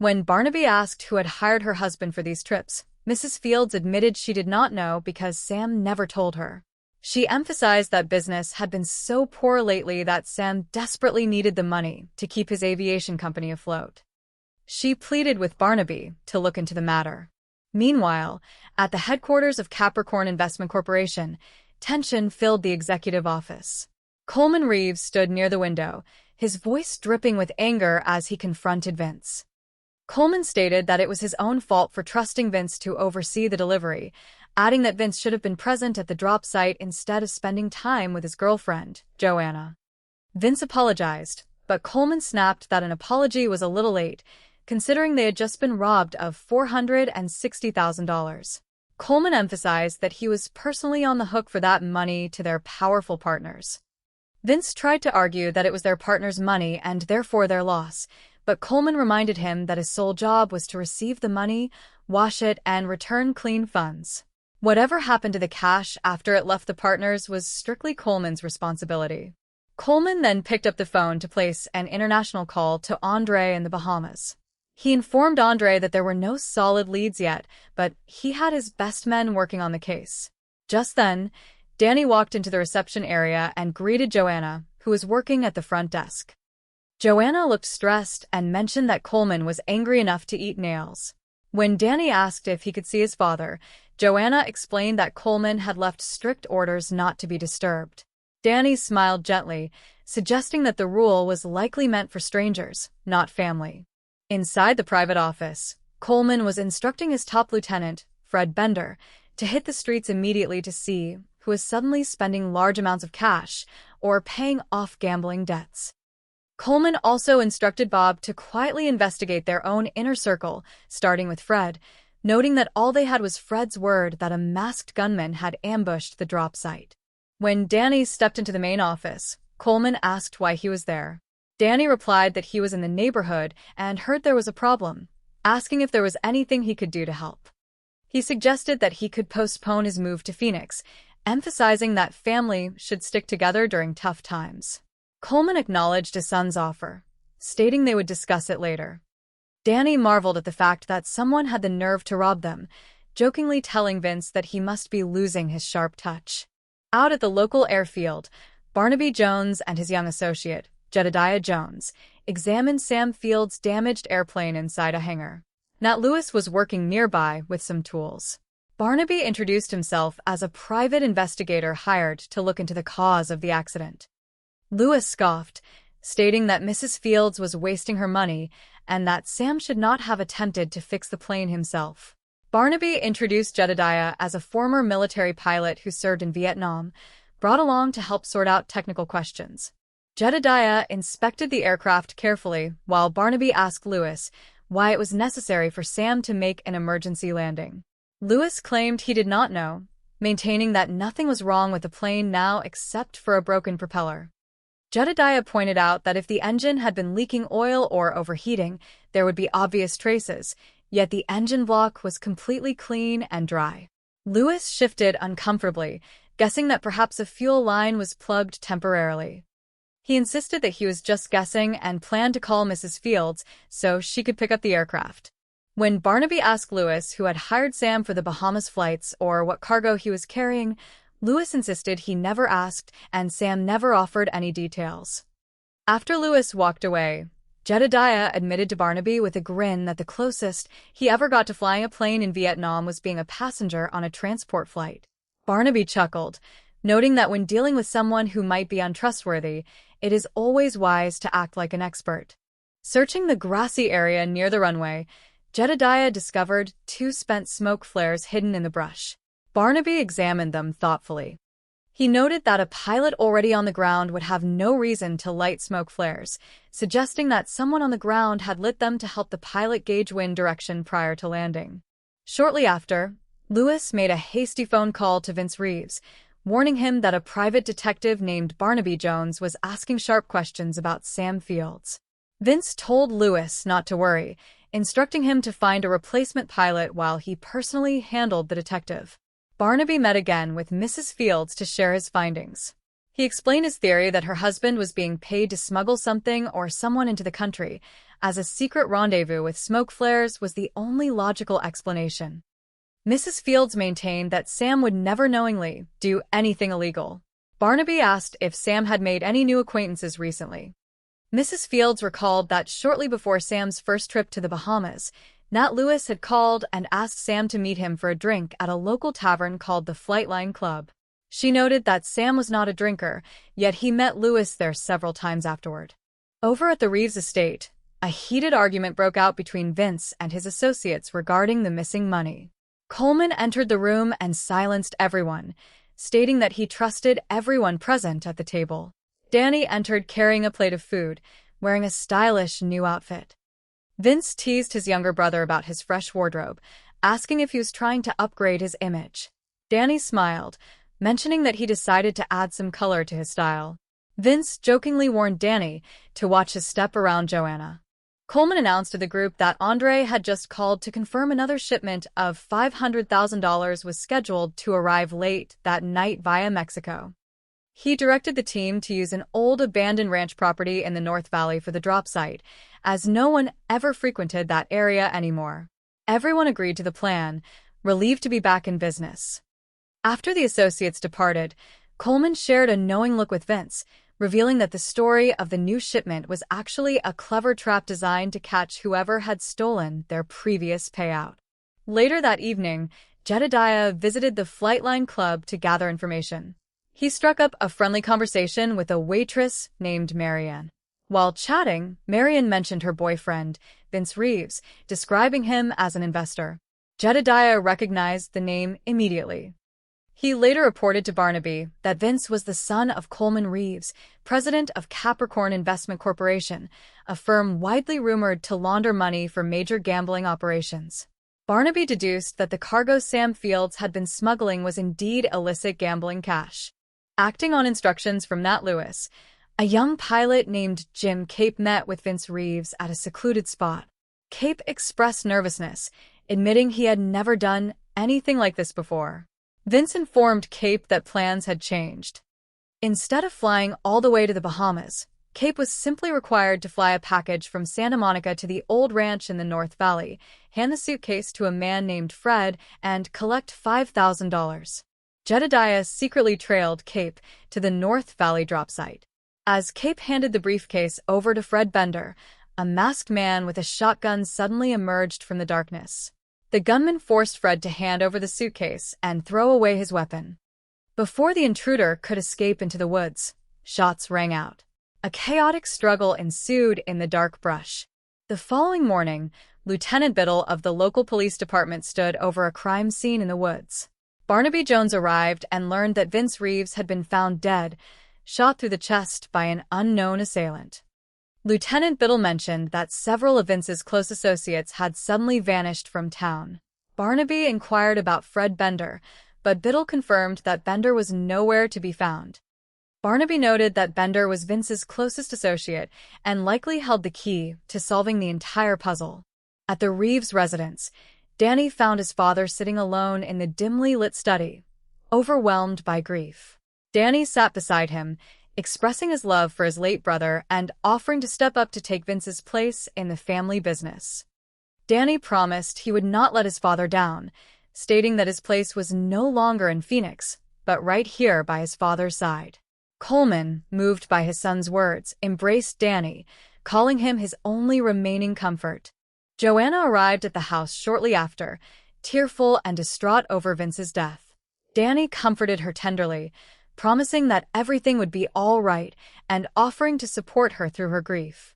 When Barnaby asked who had hired her husband for these trips, Mrs. Fields admitted she did not know because Sam never told her. She emphasized that business had been so poor lately that Sam desperately needed the money to keep his aviation company afloat. She pleaded with Barnaby to look into the matter. Meanwhile, at the headquarters of Capricorn Investment Corporation, tension filled the executive office. Coleman Reeves stood near the window, his voice dripping with anger as he confronted Vince. Coleman stated that it was his own fault for trusting Vince to oversee the delivery, adding that Vince should have been present at the drop site instead of spending time with his girlfriend, Joanna. Vince apologized, but Coleman snapped that an apology was a little late, considering they had just been robbed of $460,000. Coleman emphasized that he was personally on the hook for that money to their powerful partners. Vince tried to argue that it was their partner's money and therefore their loss, but Coleman reminded him that his sole job was to receive the money, wash it, and return clean funds. Whatever happened to the cash after it left the partners was strictly Coleman's responsibility. Coleman then picked up the phone to place an international call to Andre in the Bahamas. He informed Andre that there were no solid leads yet, but he had his best men working on the case. Just then, Danny walked into the reception area and greeted Joanna, who was working at the front desk. Joanna looked stressed and mentioned that Coleman was angry enough to eat nails. When Danny asked if he could see his father, Joanna explained that Coleman had left strict orders not to be disturbed. Danny smiled gently, suggesting that the rule was likely meant for strangers, not family. Inside the private office, Coleman was instructing his top lieutenant, Fred Bender, to hit the streets immediately to see who was suddenly spending large amounts of cash or paying off gambling debts. Coleman also instructed Bob to quietly investigate their own inner circle, starting with Fred, noting that all they had was Fred's word that a masked gunman had ambushed the drop site. When Danny stepped into the main office, Coleman asked why he was there. Danny replied that he was in the neighborhood and heard there was a problem, asking if there was anything he could do to help. He suggested that he could postpone his move to Phoenix, emphasizing that family should stick together during tough times. Coleman acknowledged his son's offer, stating they would discuss it later. Danny marveled at the fact that someone had the nerve to rob them, jokingly telling Vince that he must be losing his sharp touch. Out at the local airfield, Barnaby Jones and his young associate, Jedediah Jones, examined Sam Field's damaged airplane inside a hangar. Nat Lewis was working nearby with some tools. Barnaby introduced himself as a private investigator hired to look into the cause of the accident. Lewis scoffed, stating that Mrs. Fields was wasting her money and that Sam should not have attempted to fix the plane himself. Barnaby introduced Jedediah as a former military pilot who served in Vietnam, brought along to help sort out technical questions. Jedediah inspected the aircraft carefully while Barnaby asked Lewis why it was necessary for Sam to make an emergency landing. Lewis claimed he did not know, maintaining that nothing was wrong with the plane now except for a broken propeller. Jedediah pointed out that if the engine had been leaking oil or overheating, there would be obvious traces, yet the engine block was completely clean and dry. Lewis shifted uncomfortably, guessing that perhaps a fuel line was plugged temporarily. He insisted that he was just guessing and planned to call Mrs. Fields so she could pick up the aircraft. When Barnaby asked Lewis who had hired Sam for the Bahamas flights or what cargo he was carrying, Lewis insisted he never asked and Sam never offered any details. After Lewis walked away, Jedediah admitted to Barnaby with a grin that the closest he ever got to flying a plane in Vietnam was being a passenger on a transport flight. Barnaby chuckled, noting that when dealing with someone who might be untrustworthy, it is always wise to act like an expert. Searching the grassy area near the runway, Jedediah discovered 2 spent smoke flares hidden in the brush. Barnaby examined them thoughtfully. He noted that a pilot already on the ground would have no reason to light smoke flares, suggesting that someone on the ground had lit them to help the pilot gauge wind direction prior to landing. Shortly after, Lewis made a hasty phone call to Vince Reeves, warning him that a private detective named Barnaby Jones was asking sharp questions about Sam Fields. Vince told Lewis not to worry, instructing him to find a replacement pilot while he personally handled the detective. Barnaby met again with Mrs. Fields to share his findings. He explained his theory that her husband was being paid to smuggle something or someone into the country, as a secret rendezvous with smoke flares was the only logical explanation. Mrs. Fields maintained that Sam would never knowingly do anything illegal. Barnaby asked if Sam had made any new acquaintances recently. Mrs. Fields recalled that shortly before Sam's first trip to the Bahamas, Nat Lewis had called and asked Sam to meet him for a drink at a local tavern called the Flightline Club. She noted that Sam was not a drinker, yet he met Lewis there several times afterward. Over at the Reeves estate, a heated argument broke out between Vince and his associates regarding the missing money. Coleman entered the room and silenced everyone, stating that he trusted everyone present at the table. Danny entered carrying a plate of food, wearing a stylish new outfit. Vince teased his younger brother about his fresh wardrobe, asking if he was trying to upgrade his image. Danny smiled, mentioning that he decided to add some color to his style. Vince jokingly warned Danny to watch his step around Joanna. Coleman announced to the group that Andre had just called to confirm another shipment of $500,000 was scheduled to arrive late that night via Mexico. He directed the team to use an old abandoned ranch property in the North Valley for the drop site, as no one ever frequented that area anymore. Everyone agreed to the plan, relieved to be back in business. After the associates departed, Coleman shared a knowing look with Vince, revealing that the story of the new shipment was actually a clever trap designed to catch whoever had stolen their previous payout. Later that evening, Jedediah visited the Flightline Club to gather information. He struck up a friendly conversation with a waitress named Marianne. While chatting, Marion mentioned her boyfriend, Vince Reeves, describing him as an investor. Jedediah recognized the name immediately. He later reported to Barnaby that Vince was the son of Coleman Reeves, president of Capricorn Investment Corporation, a firm widely rumored to launder money for major gambling operations. Barnaby deduced that the cargo Sam Fields had been smuggling was indeed illicit gambling cash. Acting on instructions from Nat Lewis, a young pilot named Jim Cape met with Vince Reeves at a secluded spot. Cape expressed nervousness, admitting he had never done anything like this before. Vince informed Cape that plans had changed. Instead of flying all the way to the Bahamas, Cape was simply required to fly a package from Santa Monica to the old ranch in the North Valley, hand the suitcase to a man named Fred, and collect $5,000. Jedediah secretly trailed Cape to the North Valley drop site. As Cape handed the briefcase over to Fred Bender, a masked man with a shotgun suddenly emerged from the darkness. The gunman forced Fred to hand over the suitcase and throw away his weapon. Before the intruder could escape into the woods, shots rang out. A chaotic struggle ensued in the dark brush. The following morning, Lieutenant Biddle of the local police department stood over a crime scene in the woods. Barnaby Jones arrived and learned that Vince Reeves had been found dead, shot through the chest by an unknown assailant. Lieutenant Biddle mentioned that several of Vince's close associates had suddenly vanished from town. Barnaby inquired about Fred Bender, but Biddle confirmed that Bender was nowhere to be found. Barnaby noted that Bender was Vince's closest associate and likely held the key to solving the entire puzzle. At the Reeves residence, Danny found his father sitting alone in the dimly lit study, overwhelmed by grief. Danny sat beside him, expressing his love for his late brother and offering to step up to take Vince's place in the family business. Danny promised he would not let his father down, stating that his place was no longer in Phoenix, but right here by his father's side. Coleman, moved by his son's words, embraced Danny, calling him his only remaining comfort. Joanna arrived at the house shortly after, tearful and distraught over Vince's death. Danny comforted her tenderly, promising that everything would be all right and offering to support her through her grief.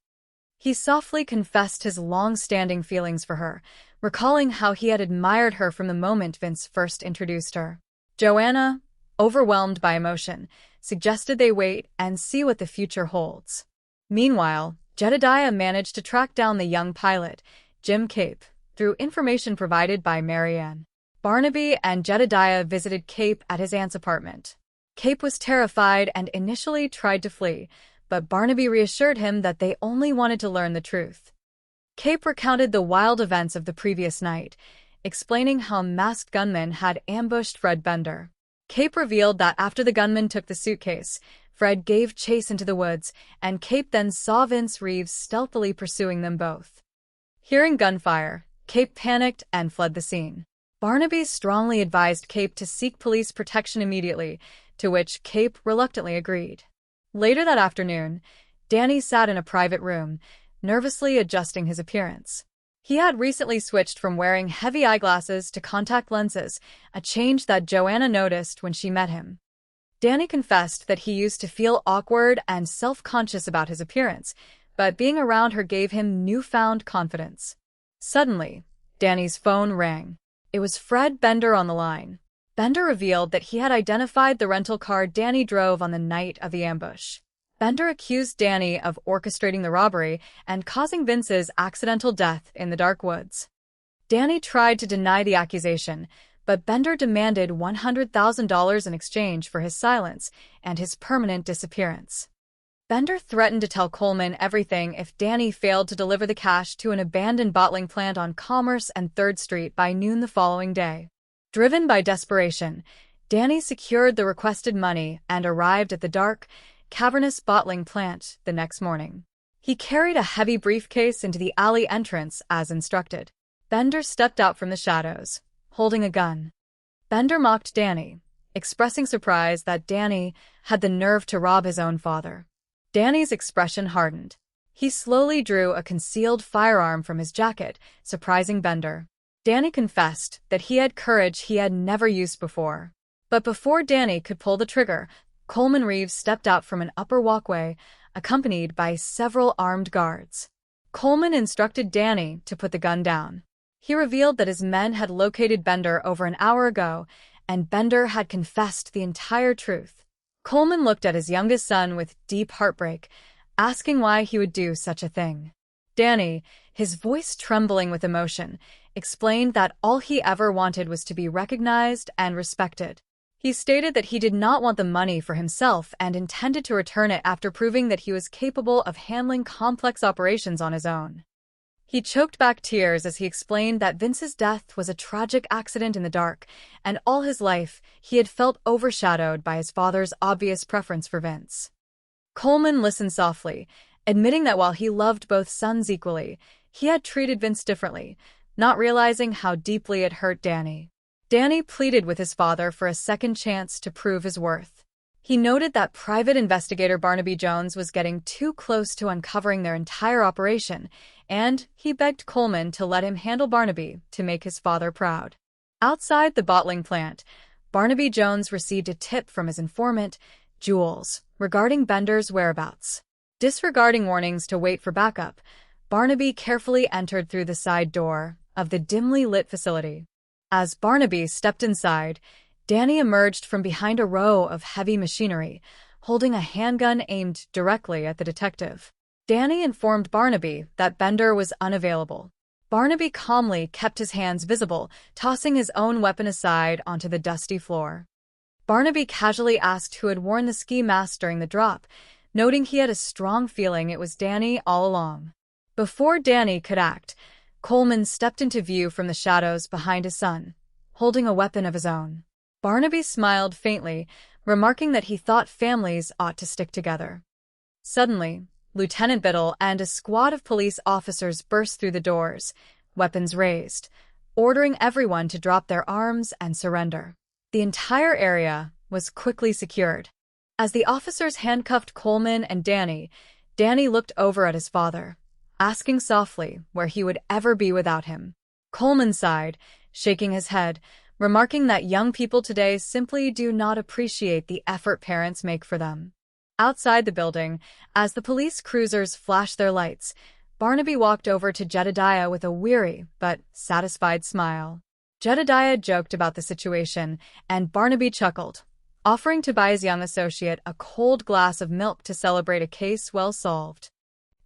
He softly confessed his long-standing feelings for her, recalling how he had admired her from the moment Vince first introduced her. Joanna, overwhelmed by emotion, suggested they wait and see what the future holds. Meanwhile, Jedediah managed to track down the young pilot, Jim Cape, through information provided by Marianne. Barnaby and Jedediah visited Cape at his aunt's apartment. Cape was terrified and initially tried to flee, but Barnaby reassured him that they only wanted to learn the truth. Cape recounted the wild events of the previous night, explaining how masked gunmen had ambushed Fred Bender. Cape revealed that after the gunman took the suitcase, Fred gave chase into the woods, and Cape then saw Vince Reeves stealthily pursuing them both. Hearing gunfire, Cape panicked and fled the scene. Barnaby strongly advised Cape to seek police protection immediately, to which Cape reluctantly agreed. Later that afternoon, Danny sat in a private room, nervously adjusting his appearance. He had recently switched from wearing heavy eyeglasses to contact lenses, a change that Joanna noticed when she met him. Danny confessed that he used to feel awkward and self-conscious about his appearance, but being around her gave him newfound confidence. Suddenly, Danny's phone rang. It was Fred Bender on the line. Bender revealed that he had identified the rental car Danny drove on the night of the ambush. Bender accused Danny of orchestrating the robbery and causing Vince's accidental death in the dark woods. Danny tried to deny the accusation, but Bender demanded $100,000 in exchange for his silence and his permanent disappearance. Bender threatened to tell Coleman everything if Danny failed to deliver the cash to an abandoned bottling plant on Commerce and 3rd Street by noon the following day. Driven by desperation, Danny secured the requested money and arrived at the dark, cavernous bottling plant the next morning. He carried a heavy briefcase into the alley entrance as instructed. Bender stepped out from the shadows, holding a gun. Bender mocked Danny, expressing surprise that Danny had the nerve to rob his own father. Danny's expression hardened. He slowly drew a concealed firearm from his jacket, surprising Bender. Danny confessed that he had courage he had never used before. But before Danny could pull the trigger, Coleman Reeves stepped out from an upper walkway, accompanied by several armed guards. Coleman instructed Danny to put the gun down. He revealed that his men had located Bender over an hour ago, and Bender had confessed the entire truth. Coleman looked at his youngest son with deep heartbreak, asking why he would do such a thing. Danny, his voice trembling with emotion, explained that all he ever wanted was to be recognized and respected. He stated that he did not want the money for himself and intended to return it after proving that he was capable of handling complex operations on his own. He choked back tears as he explained that Vince's death was a tragic accident in the dark, and all his life he had felt overshadowed by his father's obvious preference for Vince. Coleman listened softly, admitting that while he loved both sons equally, he had treated Vince differently, not realizing how deeply it hurt Danny. Danny pleaded with his father for a second chance to prove his worth. He noted that private investigator Barnaby Jones was getting too close to uncovering their entire operation, and he begged Coleman to let him handle Barnaby to make his father proud. Outside the bottling plant, Barnaby Jones received a tip from his informant, Jules, regarding Bender's whereabouts. Disregarding warnings to wait for backup, Barnaby carefully entered through the side door of the dimly lit facility. As Barnaby stepped inside, Danny emerged from behind a row of heavy machinery, holding a handgun aimed directly at the detective. Danny informed Barnaby that Bender was unavailable. Barnaby calmly kept his hands visible, tossing his own weapon aside onto the dusty floor. Barnaby casually asked who had worn the ski mask during the drop, noting he had a strong feeling it was Danny all along. Before Danny could act, Coleman stepped into view from the shadows behind his son, holding a weapon of his own. Barnaby smiled faintly, remarking that he thought families ought to stick together. Suddenly, Lieutenant Biddle and a squad of police officers burst through the doors, weapons raised, ordering everyone to drop their arms and surrender. The entire area was quickly secured. As the officers handcuffed Coleman and Danny, Danny looked over at his father, asking softly where he would ever be without him. Coleman sighed, shaking his head, remarking that young people today simply do not appreciate the effort parents make for them. Outside the building, as the police cruisers flashed their lights, Barnaby walked over to Jedediah with a weary but satisfied smile. Jedediah joked about the situation, and Barnaby chuckled, offering to buy his young associate a cold glass of milk to celebrate a case well solved.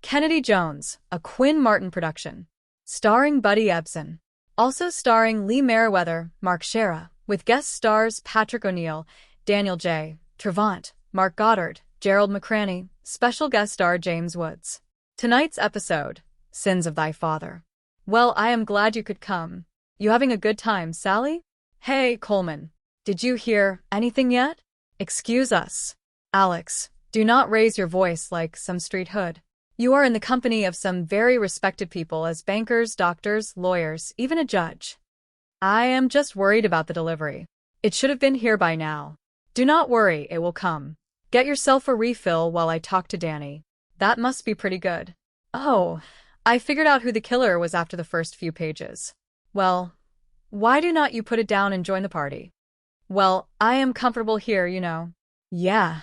Kennedy Jones, a Quinn Martin production. Starring Buddy Ebsen. Also starring Lee Meriwether, Mark Shera, with guest stars Patrick O'Neill, Daniel J. Trevant, Mark Goddard, Gerald McCraney, special guest star James Woods. Tonight's episode, Sins of Thy Father. Well, I am glad you could come. You having a good time, Sally? Hey, Coleman. Did you hear anything yet? Excuse us. Alex, do not raise your voice like some street hood. You are in the company of some very respected people as bankers, doctors, lawyers, even a judge. I am just worried about the delivery. It should have been here by now. Do not worry, it will come. Get yourself a refill while I talk to Danny. That must be pretty good. Oh, I figured out who the killer was after the first few pages. Well, why do not you put it down and join the party? Well, I am comfortable here, you know. Yeah.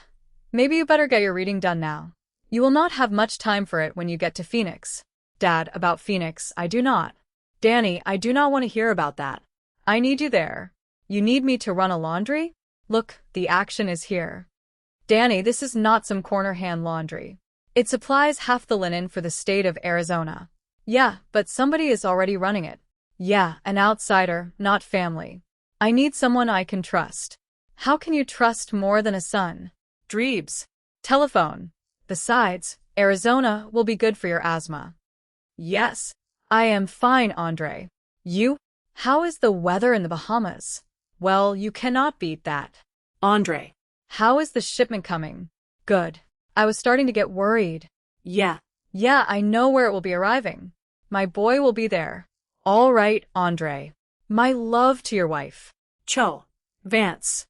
Maybe you better get your reading done now. You will not have much time for it when you get to Phoenix. Dad, about Phoenix, I do not. Danny, I do not want to hear about that. I need you there. You need me to run a laundry? Look, the action is here. Danny, this is not some corner hand laundry. It supplies half the linen for the state of Arizona. Yeah, but somebody is already running it. Yeah, an outsider, not family. I need someone I can trust. How can you trust more than a son? Drebs. Telephone. Besides, Arizona will be good for your asthma. Yes, I am fine, Andre. You? How is the weather in the Bahamas? Well, you cannot beat that. Andre. How is the shipment coming? Good. I was starting to get worried. Yeah. Yeah, I know where it will be arriving. My boy will be there. All right, Andre. My love to your wife. Cho. Vance.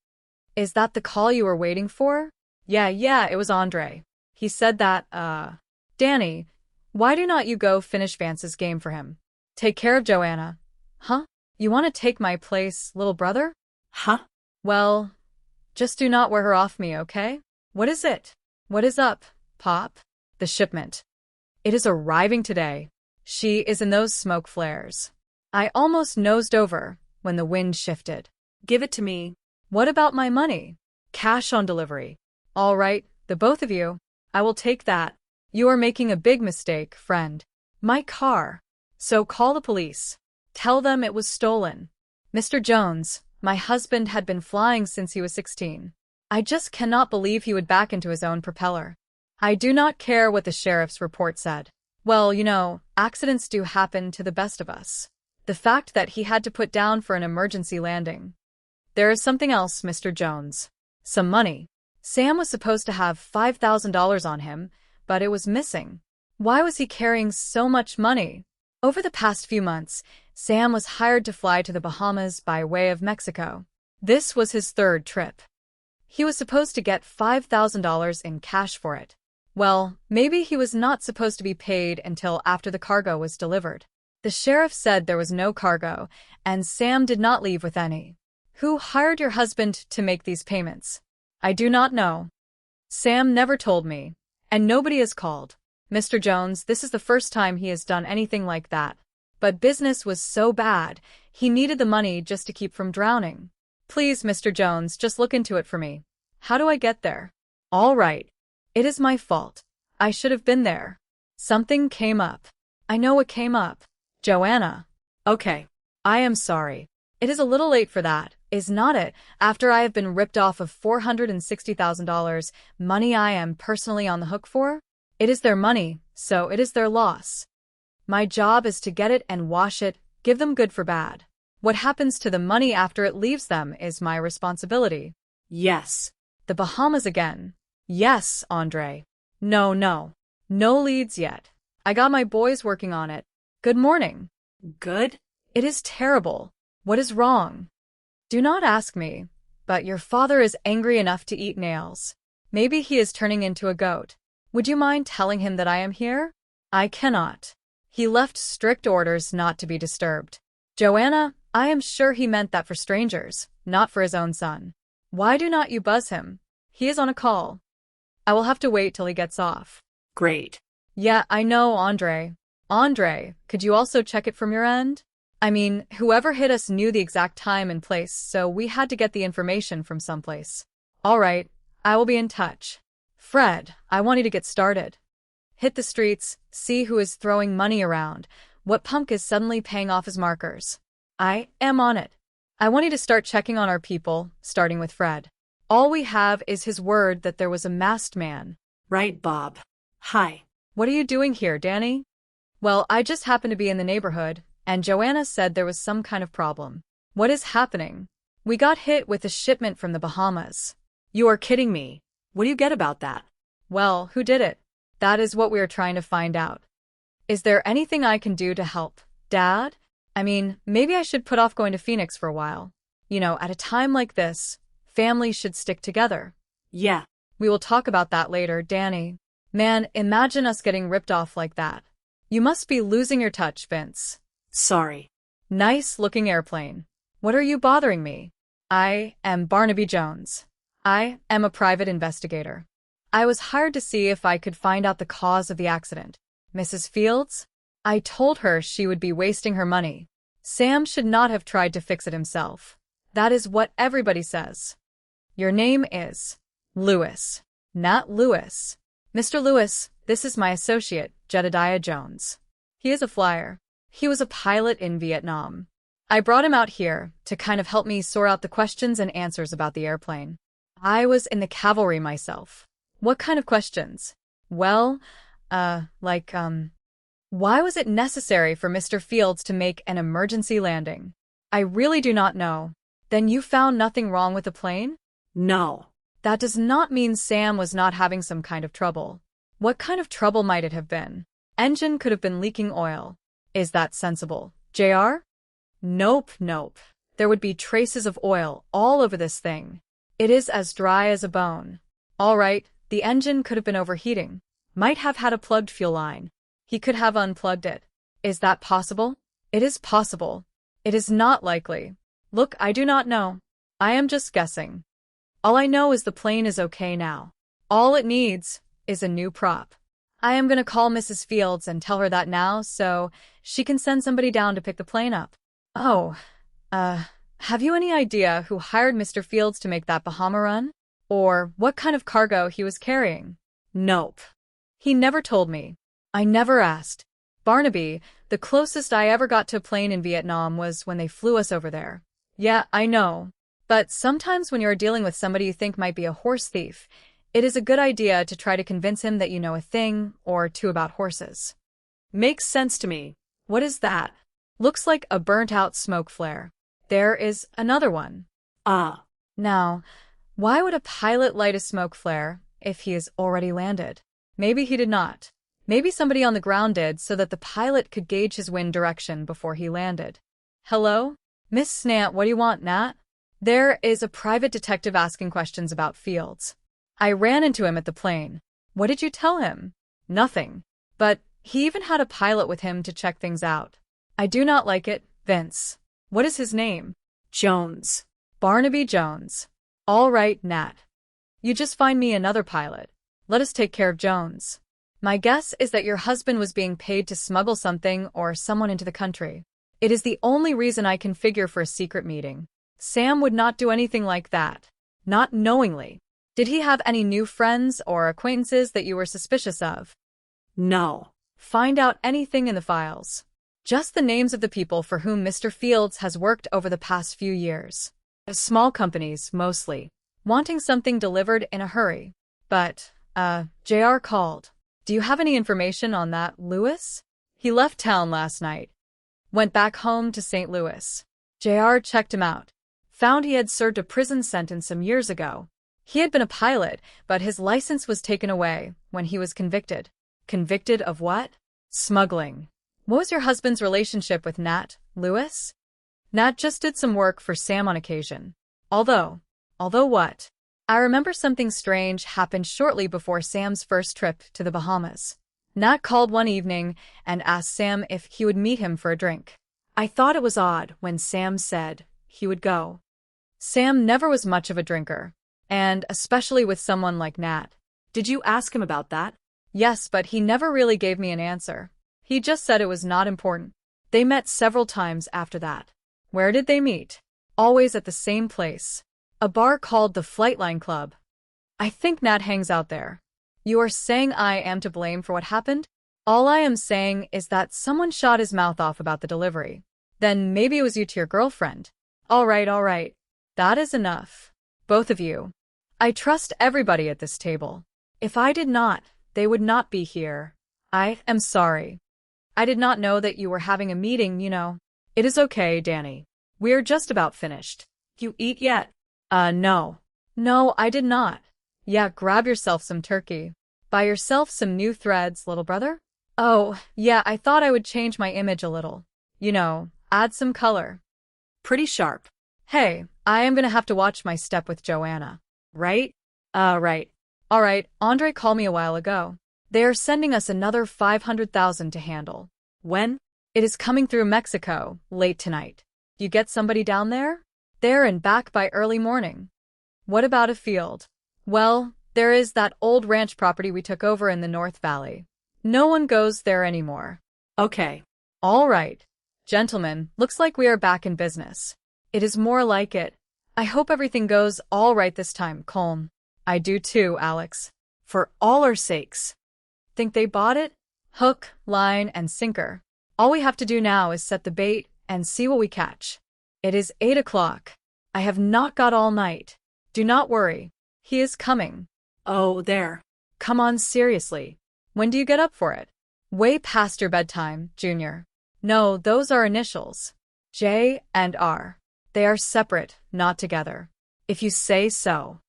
Is that the call you were waiting for? Yeah, it was Andre. He said that, Danny, why do not you go finish Vance's game for him? Take care of Joanna. Huh? You want to take my place, little brother? Huh? Well, just do not wear her off me, okay? What is it? What is up, Pop? The shipment. It is arriving today. She is in those smoke flares. I almost nosed over when the wind shifted. Give it to me. What about my money? Cash on delivery. All right, the both of you. I will take that. You are making a big mistake, friend. My car. So call the police. Tell them it was stolen. Mr. Jones, my husband had been flying since he was 16. I just cannot believe he would back into his own propeller. I do not care what the sheriff's report said. Well, you know, accidents do happen to the best of us. The fact that he had to put down for an emergency landing. There is something else, Mr. Jones. Some money. Sam was supposed to have $5,000 on him, but it was missing. Why was he carrying so much money? Over the past few months, Sam was hired to fly to the Bahamas by way of Mexico. This was his third trip. He was supposed to get $5,000 in cash for it. Well, maybe he was not supposed to be paid until after the cargo was delivered. The sheriff said there was no cargo, and Sam did not leave with any. Who hired your husband to make these payments? I do not know. Sam never told me, and nobody has called. Mr. Jones, this is the first time he has done anything like that. But business was so bad, he needed the money just to keep from drowning. Please, Mr. Jones, just look into it for me. How do I get there? All right. It is my fault. I should have been there. Something came up. I know what came up. Joanna. Okay. I am sorry. It is a little late for that, is not it, after I have been ripped off of $460,000, money I am personally on the hook for? It is their money, so it is their loss. My job is to get it and wash it, give them good for bad. What happens to the money after it leaves them is my responsibility. Yes. The Bahamas again. Yes, Andre. No. No leads yet. I got my boys working on it. Good morning. Good? It is terrible. What is wrong? Do not ask me, but your father is angry enough to eat nails. Maybe he is turning into a goat. Would you mind telling him that I am here? I cannot. He left strict orders not to be disturbed. Joanna, I am sure he meant that for strangers, not for his own son. Why do not you buzz him? He is on a call. I will have to wait till he gets off. Great. Yeah, I know, Andre. Andre, could you also check it from your end? I mean, whoever hit us knew the exact time and place, so we had to get the information from someplace. All right, I will be in touch. Fred, I want you to get started. Hit the streets, see who is throwing money around, what punk is suddenly paying off his markers. I am on it. I want you to start checking on our people, starting with Fred. All we have is his word that there was a masked man. Right, Bob. Hi. What are you doing here, Danny? Well, I just happened to be in the neighborhood, and Joanna said there was some kind of problem. What is happening? We got hit with a shipment from the Bahamas. You are kidding me. What do you get about that? Well, who did it? That is what we are trying to find out. Is there anything I can do to help, Dad? I mean, maybe I should put off going to Phoenix for a while. You know, at a time like this, families should stick together. Yeah. We will talk about that later, Danny. Man, imagine us getting ripped off like that. You must be losing your touch, Vince. Sorry. Nice-looking airplane. What are you bothering me? I am Barnaby Jones. I am a private investigator. I was hired to see if I could find out the cause of the accident. Mrs. Fields? I told her she would be wasting her money. Sam should not have tried to fix it himself. That is what everybody says. Your name is Lewis, not Lewis. Mr. Lewis, this is my associate, Jedediah Jones. He is a flyer. He was a pilot in Vietnam. I brought him out here to kind of help me sort out the questions and answers about the airplane. I was in the cavalry myself. What kind of questions? Well, why was it necessary for Mr. Fields to make an emergency landing? I really do not know. Then you found nothing wrong with the plane? No. That does not mean Sam was not having some kind of trouble. What kind of trouble might it have been? Engine could have been leaking oil. Is that sensible, JR? Nope. There would be traces of oil all over this thing. It is as dry as a bone. All right, the engine could have been overheating. Might have had a plugged fuel line. He could have unplugged it. Is that possible? It is possible. It is not likely. Look, I do not know. I am just guessing. All I know is the plane is okay now. All it needs is a new prop. I am going to call Mrs. Fields and tell her that now so she can send somebody down to pick the plane up. Oh, have you any idea who hired Mr. Fields to make that Bahama run? Or what kind of cargo he was carrying? Nope. He never told me. I never asked. Barnaby, the closest I ever got to a plane in Vietnam was when they flew us over there. Yeah, I know. But sometimes when you're dealing with somebody you think might be a horse thief, it is a good idea to try to convince him that you know a thing or two about horses. Makes sense to me. What is that? Looks like a burnt-out smoke flare. There is another one. Ah. Now, why would a pilot light a smoke flare if he has already landed? Maybe he did not. Maybe somebody on the ground did so that the pilot could gauge his wind direction before he landed. Hello? Miss Snant, what do you want, Nat? There is a private detective asking questions about Fields. I ran into him at the plane. What did you tell him? Nothing. But he even had a pilot with him to check things out. I do not like it, Vince. What is his name? Jones. Barnaby Jones. All right, Nat. You just find me another pilot. Let us take care of Jones. My guess is that your husband was being paid to smuggle something or someone into the country. It is the only reason I can figure for a secret meeting. Sam would not do anything like that. Not knowingly. Did he have any new friends or acquaintances that you were suspicious of? No. Find out anything in the files. Just the names of the people for whom Mr. Fields has worked over the past few years. Small companies, mostly. Wanting something delivered in a hurry. But, JR called. Do you have any information on that, Lewis? He left town last night. Went back home to St. Louis. JR checked him out. Found he had served a prison sentence some years ago. He had been a pilot, but his license was taken away when he was convicted. Convicted of what? Smuggling. What was your husband's relationship with Nat, Lewis? Nat just did some work for Sam on occasion. Although what? I remember something strange happened shortly before Sam's first trip to the Bahamas. Nat called one evening and asked Sam if he would meet him for a drink. I thought it was odd when Sam said he would go. Sam never was much of a drinker, and especially with someone like Nat. Did you ask him about that? Yes, but he never really gave me an answer. He just said it was not important. They met several times after that. Where did they meet? Always at the same place. A bar called the Flightline Club. I think Nat hangs out there. You are saying I am to blame for what happened? All I am saying is that someone shot his mouth off about the delivery. Then maybe it was you to your girlfriend. All right. That is enough. Both of you. I trust everybody at this table. If I did not, they would not be here. I am sorry. I did not know that you were having a meeting, you know. It is okay, Danny. We're just about finished. You eat yet? No. No, I did not. Yeah, grab yourself some turkey. Buy yourself some new threads, little brother? Oh, yeah, I thought I would change my image a little. You know, add some color. Pretty sharp. Hey, I am gonna have to watch my step with Joanna. Right? Right. All right, Andre called me a while ago. They are sending us another $500,000 to handle. When? It is coming through Mexico, late tonight. You get somebody down there? There and back by early morning. What about a field? Well, there is that old ranch property we took over in the North Valley. No one goes there anymore. Okay. All right. Gentlemen, looks like we are back in business. It is more like it. I hope everything goes all right this time, Colm. I do too, Alex. For all our sakes. Think they bought it? Hook, line, and sinker. All we have to do now is set the bait and see what we catch. It is 8 o'clock. I have not got all night. Do not worry. He is coming. Oh, there. Come on, seriously. When do you get up for it? Way past your bedtime, Junior. No, those are initials. J and R. They are separate, not together. If you say so.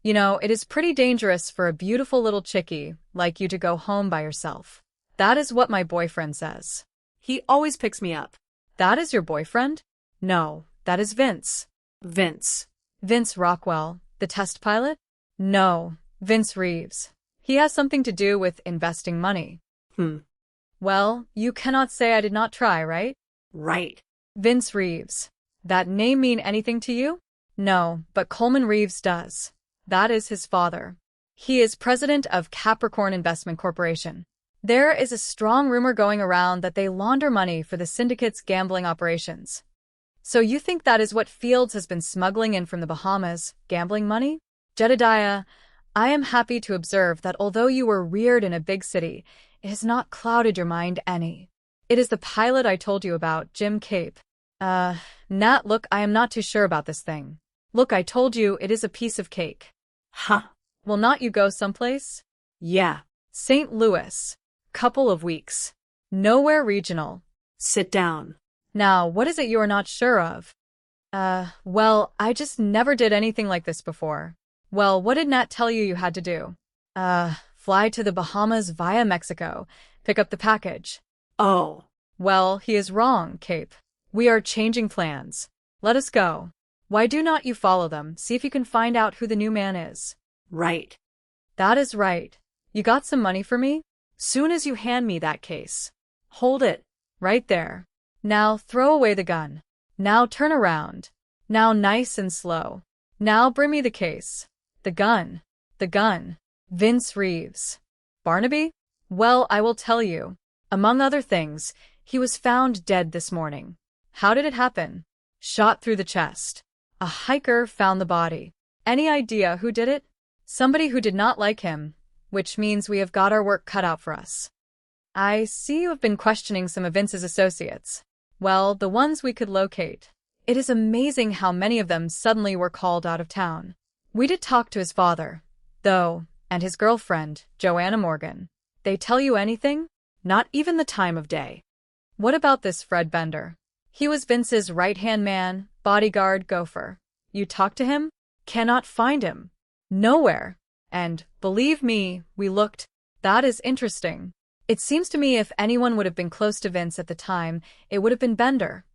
You know, it is pretty dangerous for a beautiful little chickie like you to go home by yourself. That is what my boyfriend says. He always picks me up. That is your boyfriend? No, that is Vince. Vince. Vince Rockwell, the test pilot? No, Vince Reeves. He has something to do with investing money. Well, you cannot say I did not try, right? Right. Vince Reeves. That name mean anything to you? No, but Coleman Reeves does. That is his father. He is president of Capricorn Investment Corporation. There is a strong rumor going around that they launder money for the syndicate's gambling operations. So you think that is what Fields has been smuggling in from the Bahamas, gambling money? Jedediah, I am happy to observe that although you were reared in a big city, it has not clouded your mind any. It is the pilot I told you about, Jim Cape. Nat, look, I am not too sure about this thing. Look, I told you it is a piece of cake. Huh. Will not you go someplace? Yeah. St. Louis. Couple of weeks. Nowhere regional. Sit down. Now, what is it you are not sure of? Well, I just never did anything like this before. Well, what did Nat tell you you had to do? Fly to the Bahamas via Mexico. Pick up the package. Oh. Well, he is wrong, Cape. We are changing plans. Let us go. Why do not you follow them, see if you can find out who the new man is? Right. That is right. You got some money for me? Soon as you hand me that case. Hold it. Right there. Now throw away the gun. Now turn around. Now nice and slow. Now bring me the case. The gun. The gun. Vince Reeves. Barnaby? Well, I will tell you. Among other things, he was found dead this morning. How did it happen? Shot through the chest. A hiker found the body. Any idea who did it? Somebody who did not like him, which means we have got our work cut out for us. I see you have been questioning some of Vince's associates. Well, the ones we could locate. It is amazing how many of them suddenly were called out of town. We did talk to his father, though, and his girlfriend, Joanna Morgan. They tell you anything? Not even the time of day. What about this Fred Bender? He was Vince's right-hand man, bodyguard, gopher. You talked to him? Cannot find him. Nowhere. And, believe me, we looked. That is interesting. It seems to me if anyone would have been close to Vince at the time, it would have been Bender.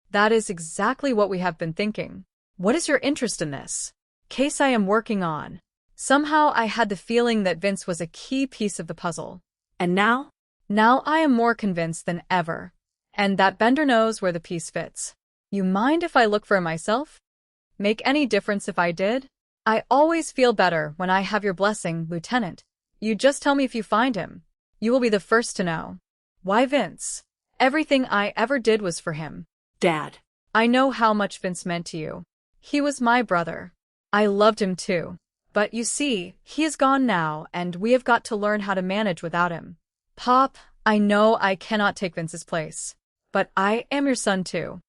That is exactly what we have been thinking. What is your interest in this case I am working on? Somehow I had the feeling that Vince was a key piece of the puzzle. And now? Now I am more convinced than ever. And that Bender knows where the piece fits. You mind if I look for it myself? Make any difference if I did? I always feel better when I have your blessing, Lieutenant. You just tell me if you find him. You will be the first to know. Why Vince? Everything I ever did was for him. Dad. I know how much Vince meant to you. He was my brother. I loved him too. But you see, he is gone now, and we have got to learn how to manage without him. Pop, I know I cannot take Vince's place. But I am your son too.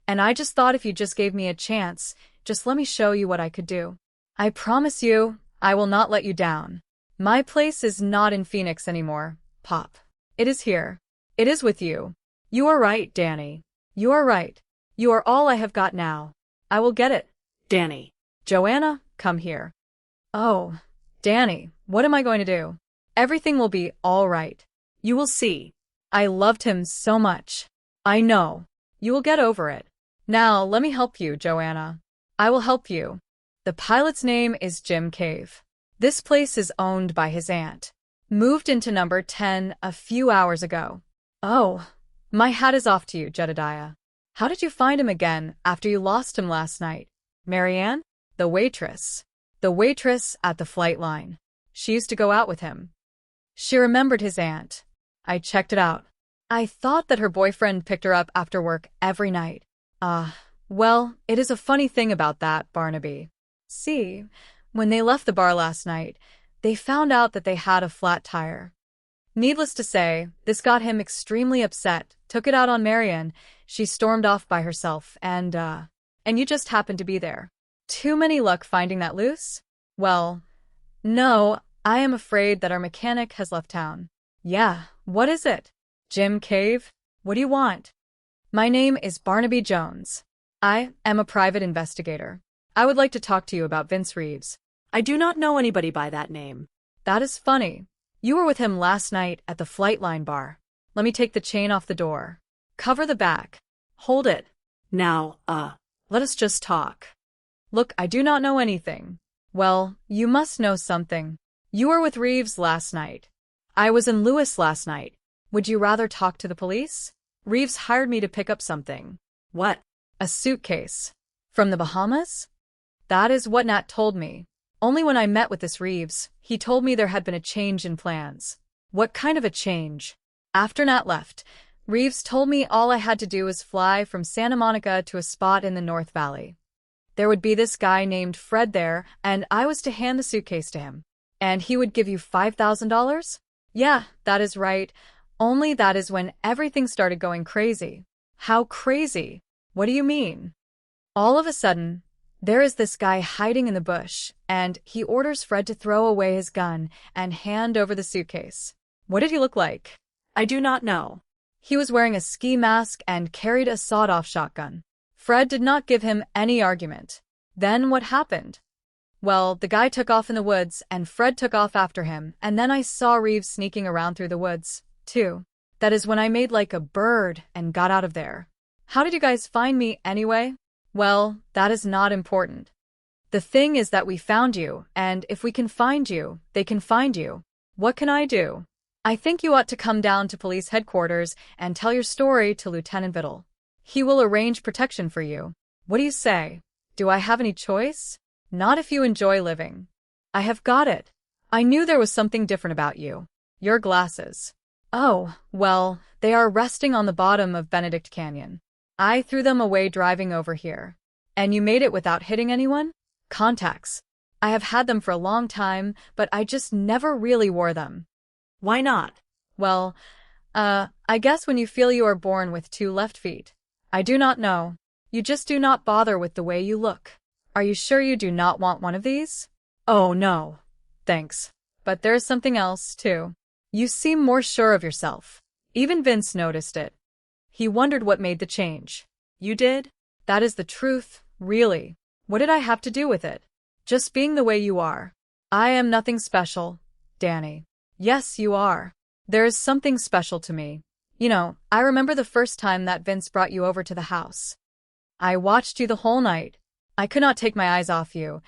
And I just thought if you just gave me a chance, just let me show you what I could do. I promise you, I will not let you down. My place is not in Phoenix anymore, Pop. It is here. It is with you. You are right, Danny. You are right. You are all I have got now. I will get it. Danny. Joanna, come here. Oh, Danny, what am I going to do? Everything will be all right. You will see. I loved him so much. I know. You will get over it. Now, let me help you, Joanna. I will help you. The pilot's name is Jim Cave. This place is owned by his aunt. Moved into number 10 a few hours ago. Oh, my hat is off to you, Jedediah. How did you find him again after you lost him last night? Marianne? The waitress. The waitress at the flight line. She used to go out with him. She remembered his aunt. I checked it out. I thought that her boyfriend picked her up after work every night. Well, it is a funny thing about that, Barnaby. See, when they left the bar last night, they found out that they had a flat tire. Needless to say, this got him extremely upset, took it out on Marianne. She stormed off by herself, and you just happened to be there. Too many luck finding that loose? Well, no, I am afraid that our mechanic has left town. Yeah, what is it? Jim Cave? What do you want? My name is Barnaby Jones. I am a private investigator. I would like to talk to you about Vince Reeves. I do not know anybody by that name. That is funny. You were with him last night at the Flightline bar. Let me take the chain off the door. Cover the back. Hold it. Now, let us just talk. Look, I do not know anything. Well, you must know something. You were with Reeves last night. I was in Lewis last night. Would you rather talk to the police? Reeves hired me to pick up something. What? A suitcase. From the Bahamas? That is what Nat told me. Only when I met with this Reeves, he told me there had been a change in plans. What kind of a change? After Nat left, Reeves told me all I had to do was fly from Santa Monica to a spot in the North Valley. There would be this guy named Fred there, and I was to hand the suitcase to him. And he would give you $5,000? Yeah, that is right. Only that is when everything started going crazy. How crazy? What do you mean? All of a sudden, there is this guy hiding in the bush, and he orders Fred to throw away his gun and hand over the suitcase. What did he look like? I do not know. He was wearing a ski mask and carried a sawed-off shotgun. Fred did not give him any argument. Then what happened? Well, the guy took off in the woods, and Fred took off after him, and then I saw Reeves sneaking around through the woods, too. That is when I made like a bird and got out of there. How did you guys find me anyway? Well, that is not important. The thing is that we found you, and if we can find you, they can find you. What can I do? I think you ought to come down to police headquarters and tell your story to Lieutenant Biddle. He will arrange protection for you. What do you say? Do I have any choice? Not if you enjoy living. I have got it. I knew there was something different about you. Your glasses. Oh, well, they are resting on the bottom of Benedict Canyon. I threw them away driving over here. And you made it without hitting anyone? Contacts. I have had them for a long time, but I just never really wore them. Why not? Well, I guess when you feel you are born with two left feet. I do not know. You just do not bother with the way you look. Are you sure you do not want one of these? Oh, no. Thanks. But there's something else, too. You seem more sure of yourself. Even Vince noticed it. He wondered what made the change. You did? That is the truth, really. What did I have to do with it? Just being the way you are. I am nothing special, Danny. Yes, you are. There is something special to me. You know, I remember the first time that Vince brought you over to the house. I watched you the whole night. I could not take my eyes off you,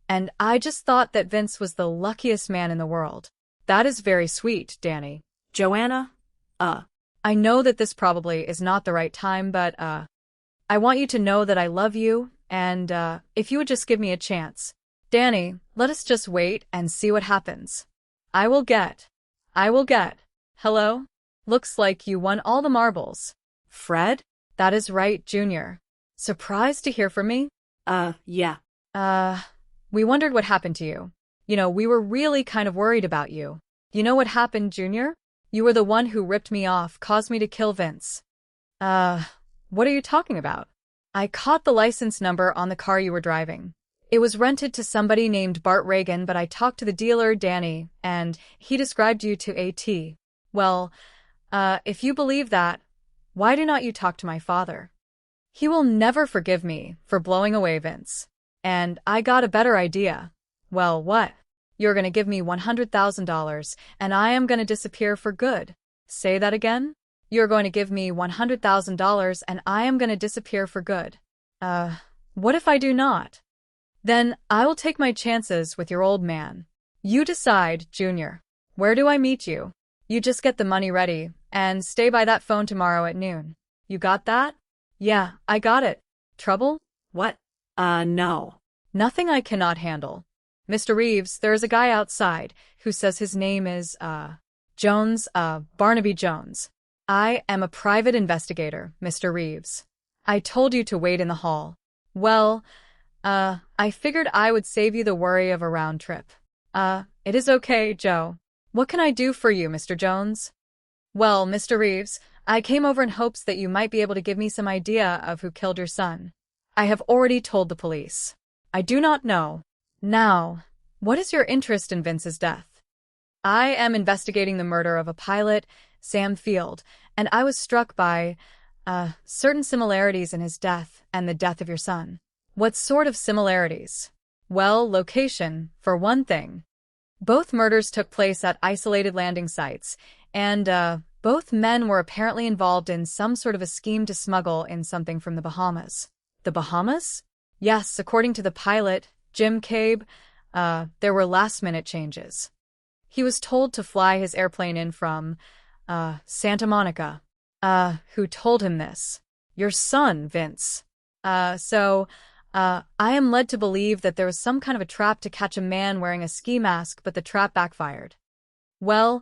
and I just thought that Vince was the luckiest man in the world. That is very sweet, Danny. Joanna? I know that this probably is not the right time, but, I want you to know that I love you, and, if you would just give me a chance. Danny, let us just wait and see what happens. I will get. Hello? Looks like you won all the marbles. Fred? That is right, Junior. Surprised to hear from me? Yeah. We wondered what happened to you. You know, we were really kind of worried about you. You know what happened, Junior? You were the one who ripped me off, caused me to kill Vince. What are you talking about? I caught the license number on the car you were driving. It was rented to somebody named Bart Reagan, but I talked to the dealer, Danny, and he described you to AT. Well, if you believe that, why do not you talk to my father? He will never forgive me for blowing away Vince. And I got a better idea. Well, what? You're going to give me $100,000, and I am going to disappear for good. Say that again? You're going to give me $100,000, and I am going to disappear for good. What if I do not? Then I will take my chances with your old man. You decide, Junior. Where do I meet you? You just get the money ready, and stay by that phone tomorrow at noon. You got that? Yeah, I got it. Trouble? What? No. Nothing I cannot handle. Mr. Reeves, there is a guy outside who says his name is, Jones, Barnaby Jones. I am a private investigator, Mr. Reeves. I told you to wait in the hall. Well, I figured I would save you the worry of a round trip. It is okay, Joe. What can I do for you, Mr. Jones? Well, Mr. Reeves, I came over in hopes that you might be able to give me some idea of who killed your son. I have already told the police. I do not know. Now, what is your interest in Vince's death? I am investigating the murder of a pilot, Sam Field, and I was struck by, certain similarities in his death and the death of your son. What sort of similarities? Well, location, for one thing. Both murders took place at isolated landing sites, and, both men were apparently involved in some sort of a scheme to smuggle in something from the Bahamas. The Bahamas? Yes, according to the pilot, Jim Cabe, there were last-minute changes. He was told to fly his airplane in from, Santa Monica. Who told him this? Your son, Vince. I am led to believe that there was some kind of a trap to catch a man wearing a ski mask, but the trap backfired. Well,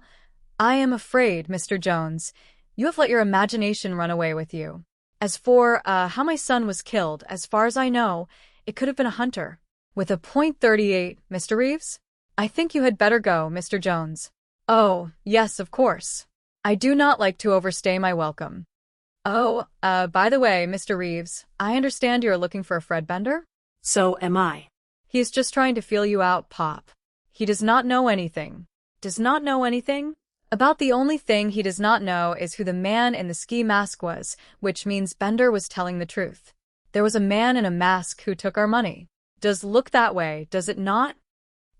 I am afraid, Mr. Jones, you have let your imagination run away with you. As for, how my son was killed, as far as I know, it could have been a hunter. With a .38, Mr. Reeves? I think you had better go, Mr. Jones. Oh, yes, of course. I do not like to overstay my welcome. Oh, by the way, Mr. Reeves, I understand you are looking for a Fred Bender? So am I. He is just trying to feel you out, Pop. He does not know anything. Does not know anything? About the only thing he does not know is who the man in the ski mask was, which means Bender was telling the truth. There was a man in a mask who took our money. Does look that way, does it not?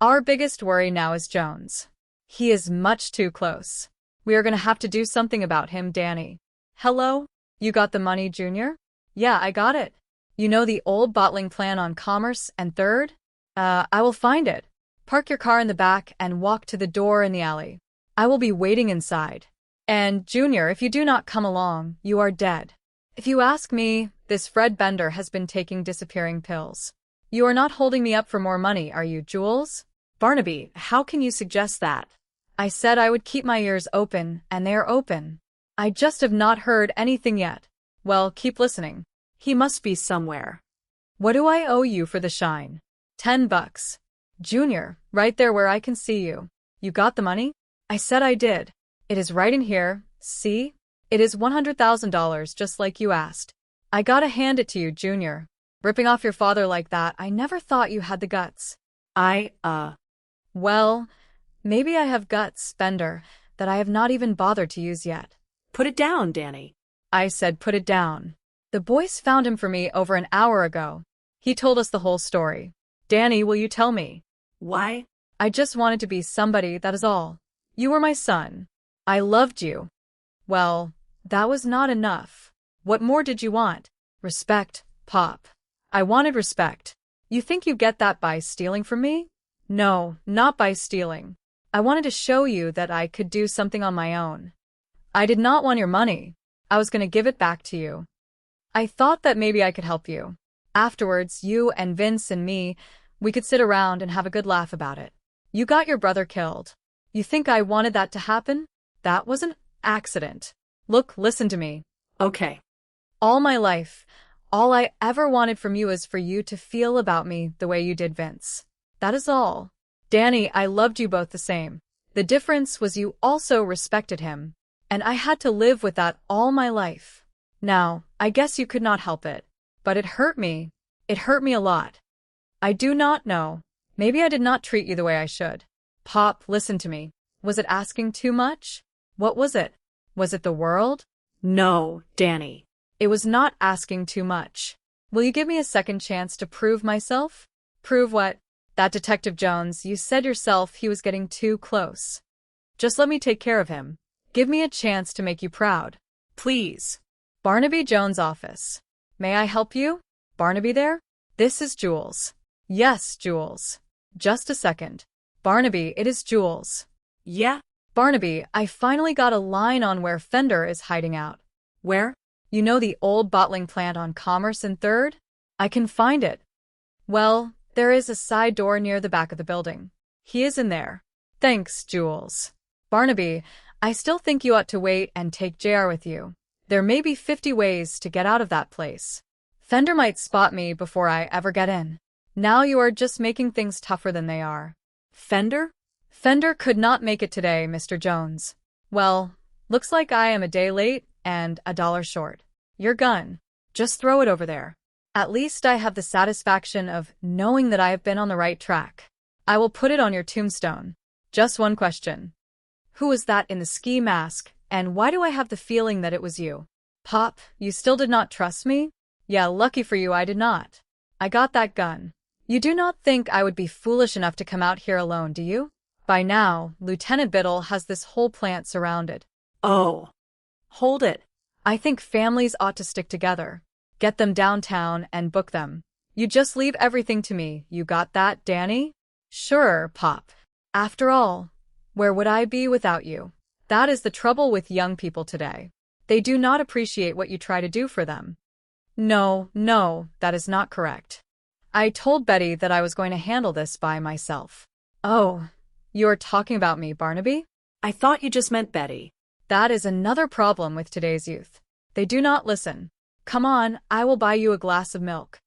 Our biggest worry now is Jones. He is much too close. We are going to have to do something about him, Danny. Hello? You got the money, Junior? Yeah, I got it. You know the old bottling plant on Commerce and 3rd? I will find it. Park your car in the back and walk to the door in the alley. I will be waiting inside. And, Junior, if you do not come along, you are dead. If you ask me, this Fred Bender has been taking disappearing pills. You are not holding me up for more money, are you, Jules? Barnaby, how can you suggest that? I said I would keep my ears open, and they are open. I just have not heard anything yet. Well, keep listening. He must be somewhere. What do I owe you for the shine? $10. Junior, right there where I can see you. You got the money? I said I did. It is right in here, see? It is $100,000, just like you asked. I gotta hand it to you, Junior. Ripping off your father like that, I never thought you had the guts. Well, maybe I have guts, Bender, that I have not even bothered to use yet. Put it down, Danny. I said put it down. The boys found him for me over an hour ago. He told us the whole story. Danny, will you tell me? Why? I just wanted to be somebody, that is all. You were my son. I loved you. Well, that was not enough. What more did you want? Respect, Pop. I wanted respect. You think you get that by stealing from me? No, not by stealing. I wanted to show you that I could do something on my own. I did not want your money. I was going to give it back to you. I thought that maybe I could help you. Afterwards, you and Vince and me, we could sit around and have a good laugh about it. You got your brother killed. You think I wanted that to happen? That was an accident. Look, listen to me. Okay. All my life, all I ever wanted from you is for you to feel about me the way you did Vince. That is all. Danny, I loved you both the same. The difference was you also respected him. And I had to live with that all my life. Now, I guess you could not help it. But it hurt me. It hurt me a lot. I do not know. Maybe I did not treat you the way I should. Pop, listen to me. Was it asking too much? What was it? Was it the world? No, Danny. It was not asking too much. Will you give me a second chance to prove myself? Prove what? That Detective Jones, you said yourself he was getting too close. Just let me take care of him. Give me a chance to make you proud. Please. Barnaby Jones' office. May I help you? Barnaby there? This is Jules. Yes, Jules. Just a second. Barnaby, it is Jules. Yeah? Barnaby, I finally got a line on where Fender is hiding out. Where? You know the old bottling plant on Commerce and 3rd? I can find it. Well, there is a side door near the back of the building. He is in there. Thanks, Jules. Barnaby, I still think you ought to wait and take JR with you. There may be 50 ways to get out of that place. Fender might spot me before I ever get in. Now you are just making things tougher than they are. Fender? Fender could not make it today, Mr. Jones. Well, looks like I am a day late and $1 short. Your gun. Just throw it over there. At least I have the satisfaction of knowing that I have been on the right track. I will put it on your tombstone. Just one question. Who was that in the ski mask, and why do I have the feeling that it was you? Pop, you still did not trust me? Yeah, lucky for you I did not. I got that gun. You do not think I would be foolish enough to come out here alone, do you? By now, Lieutenant Biddle has this whole plant surrounded. Oh. Hold it. I think families ought to stick together. Get them downtown and book them. You just leave everything to me. You got that, Danny? Sure, Pop. After all, where would I be without you? That is the trouble with young people today. They do not appreciate what you try to do for them. No, that is not correct. I told Betty that I was going to handle this by myself. Oh, you are talking about me, Barnaby? I thought you just meant Betty. That is another problem with today's youth. They do not listen. Come on, I will buy you a glass of milk.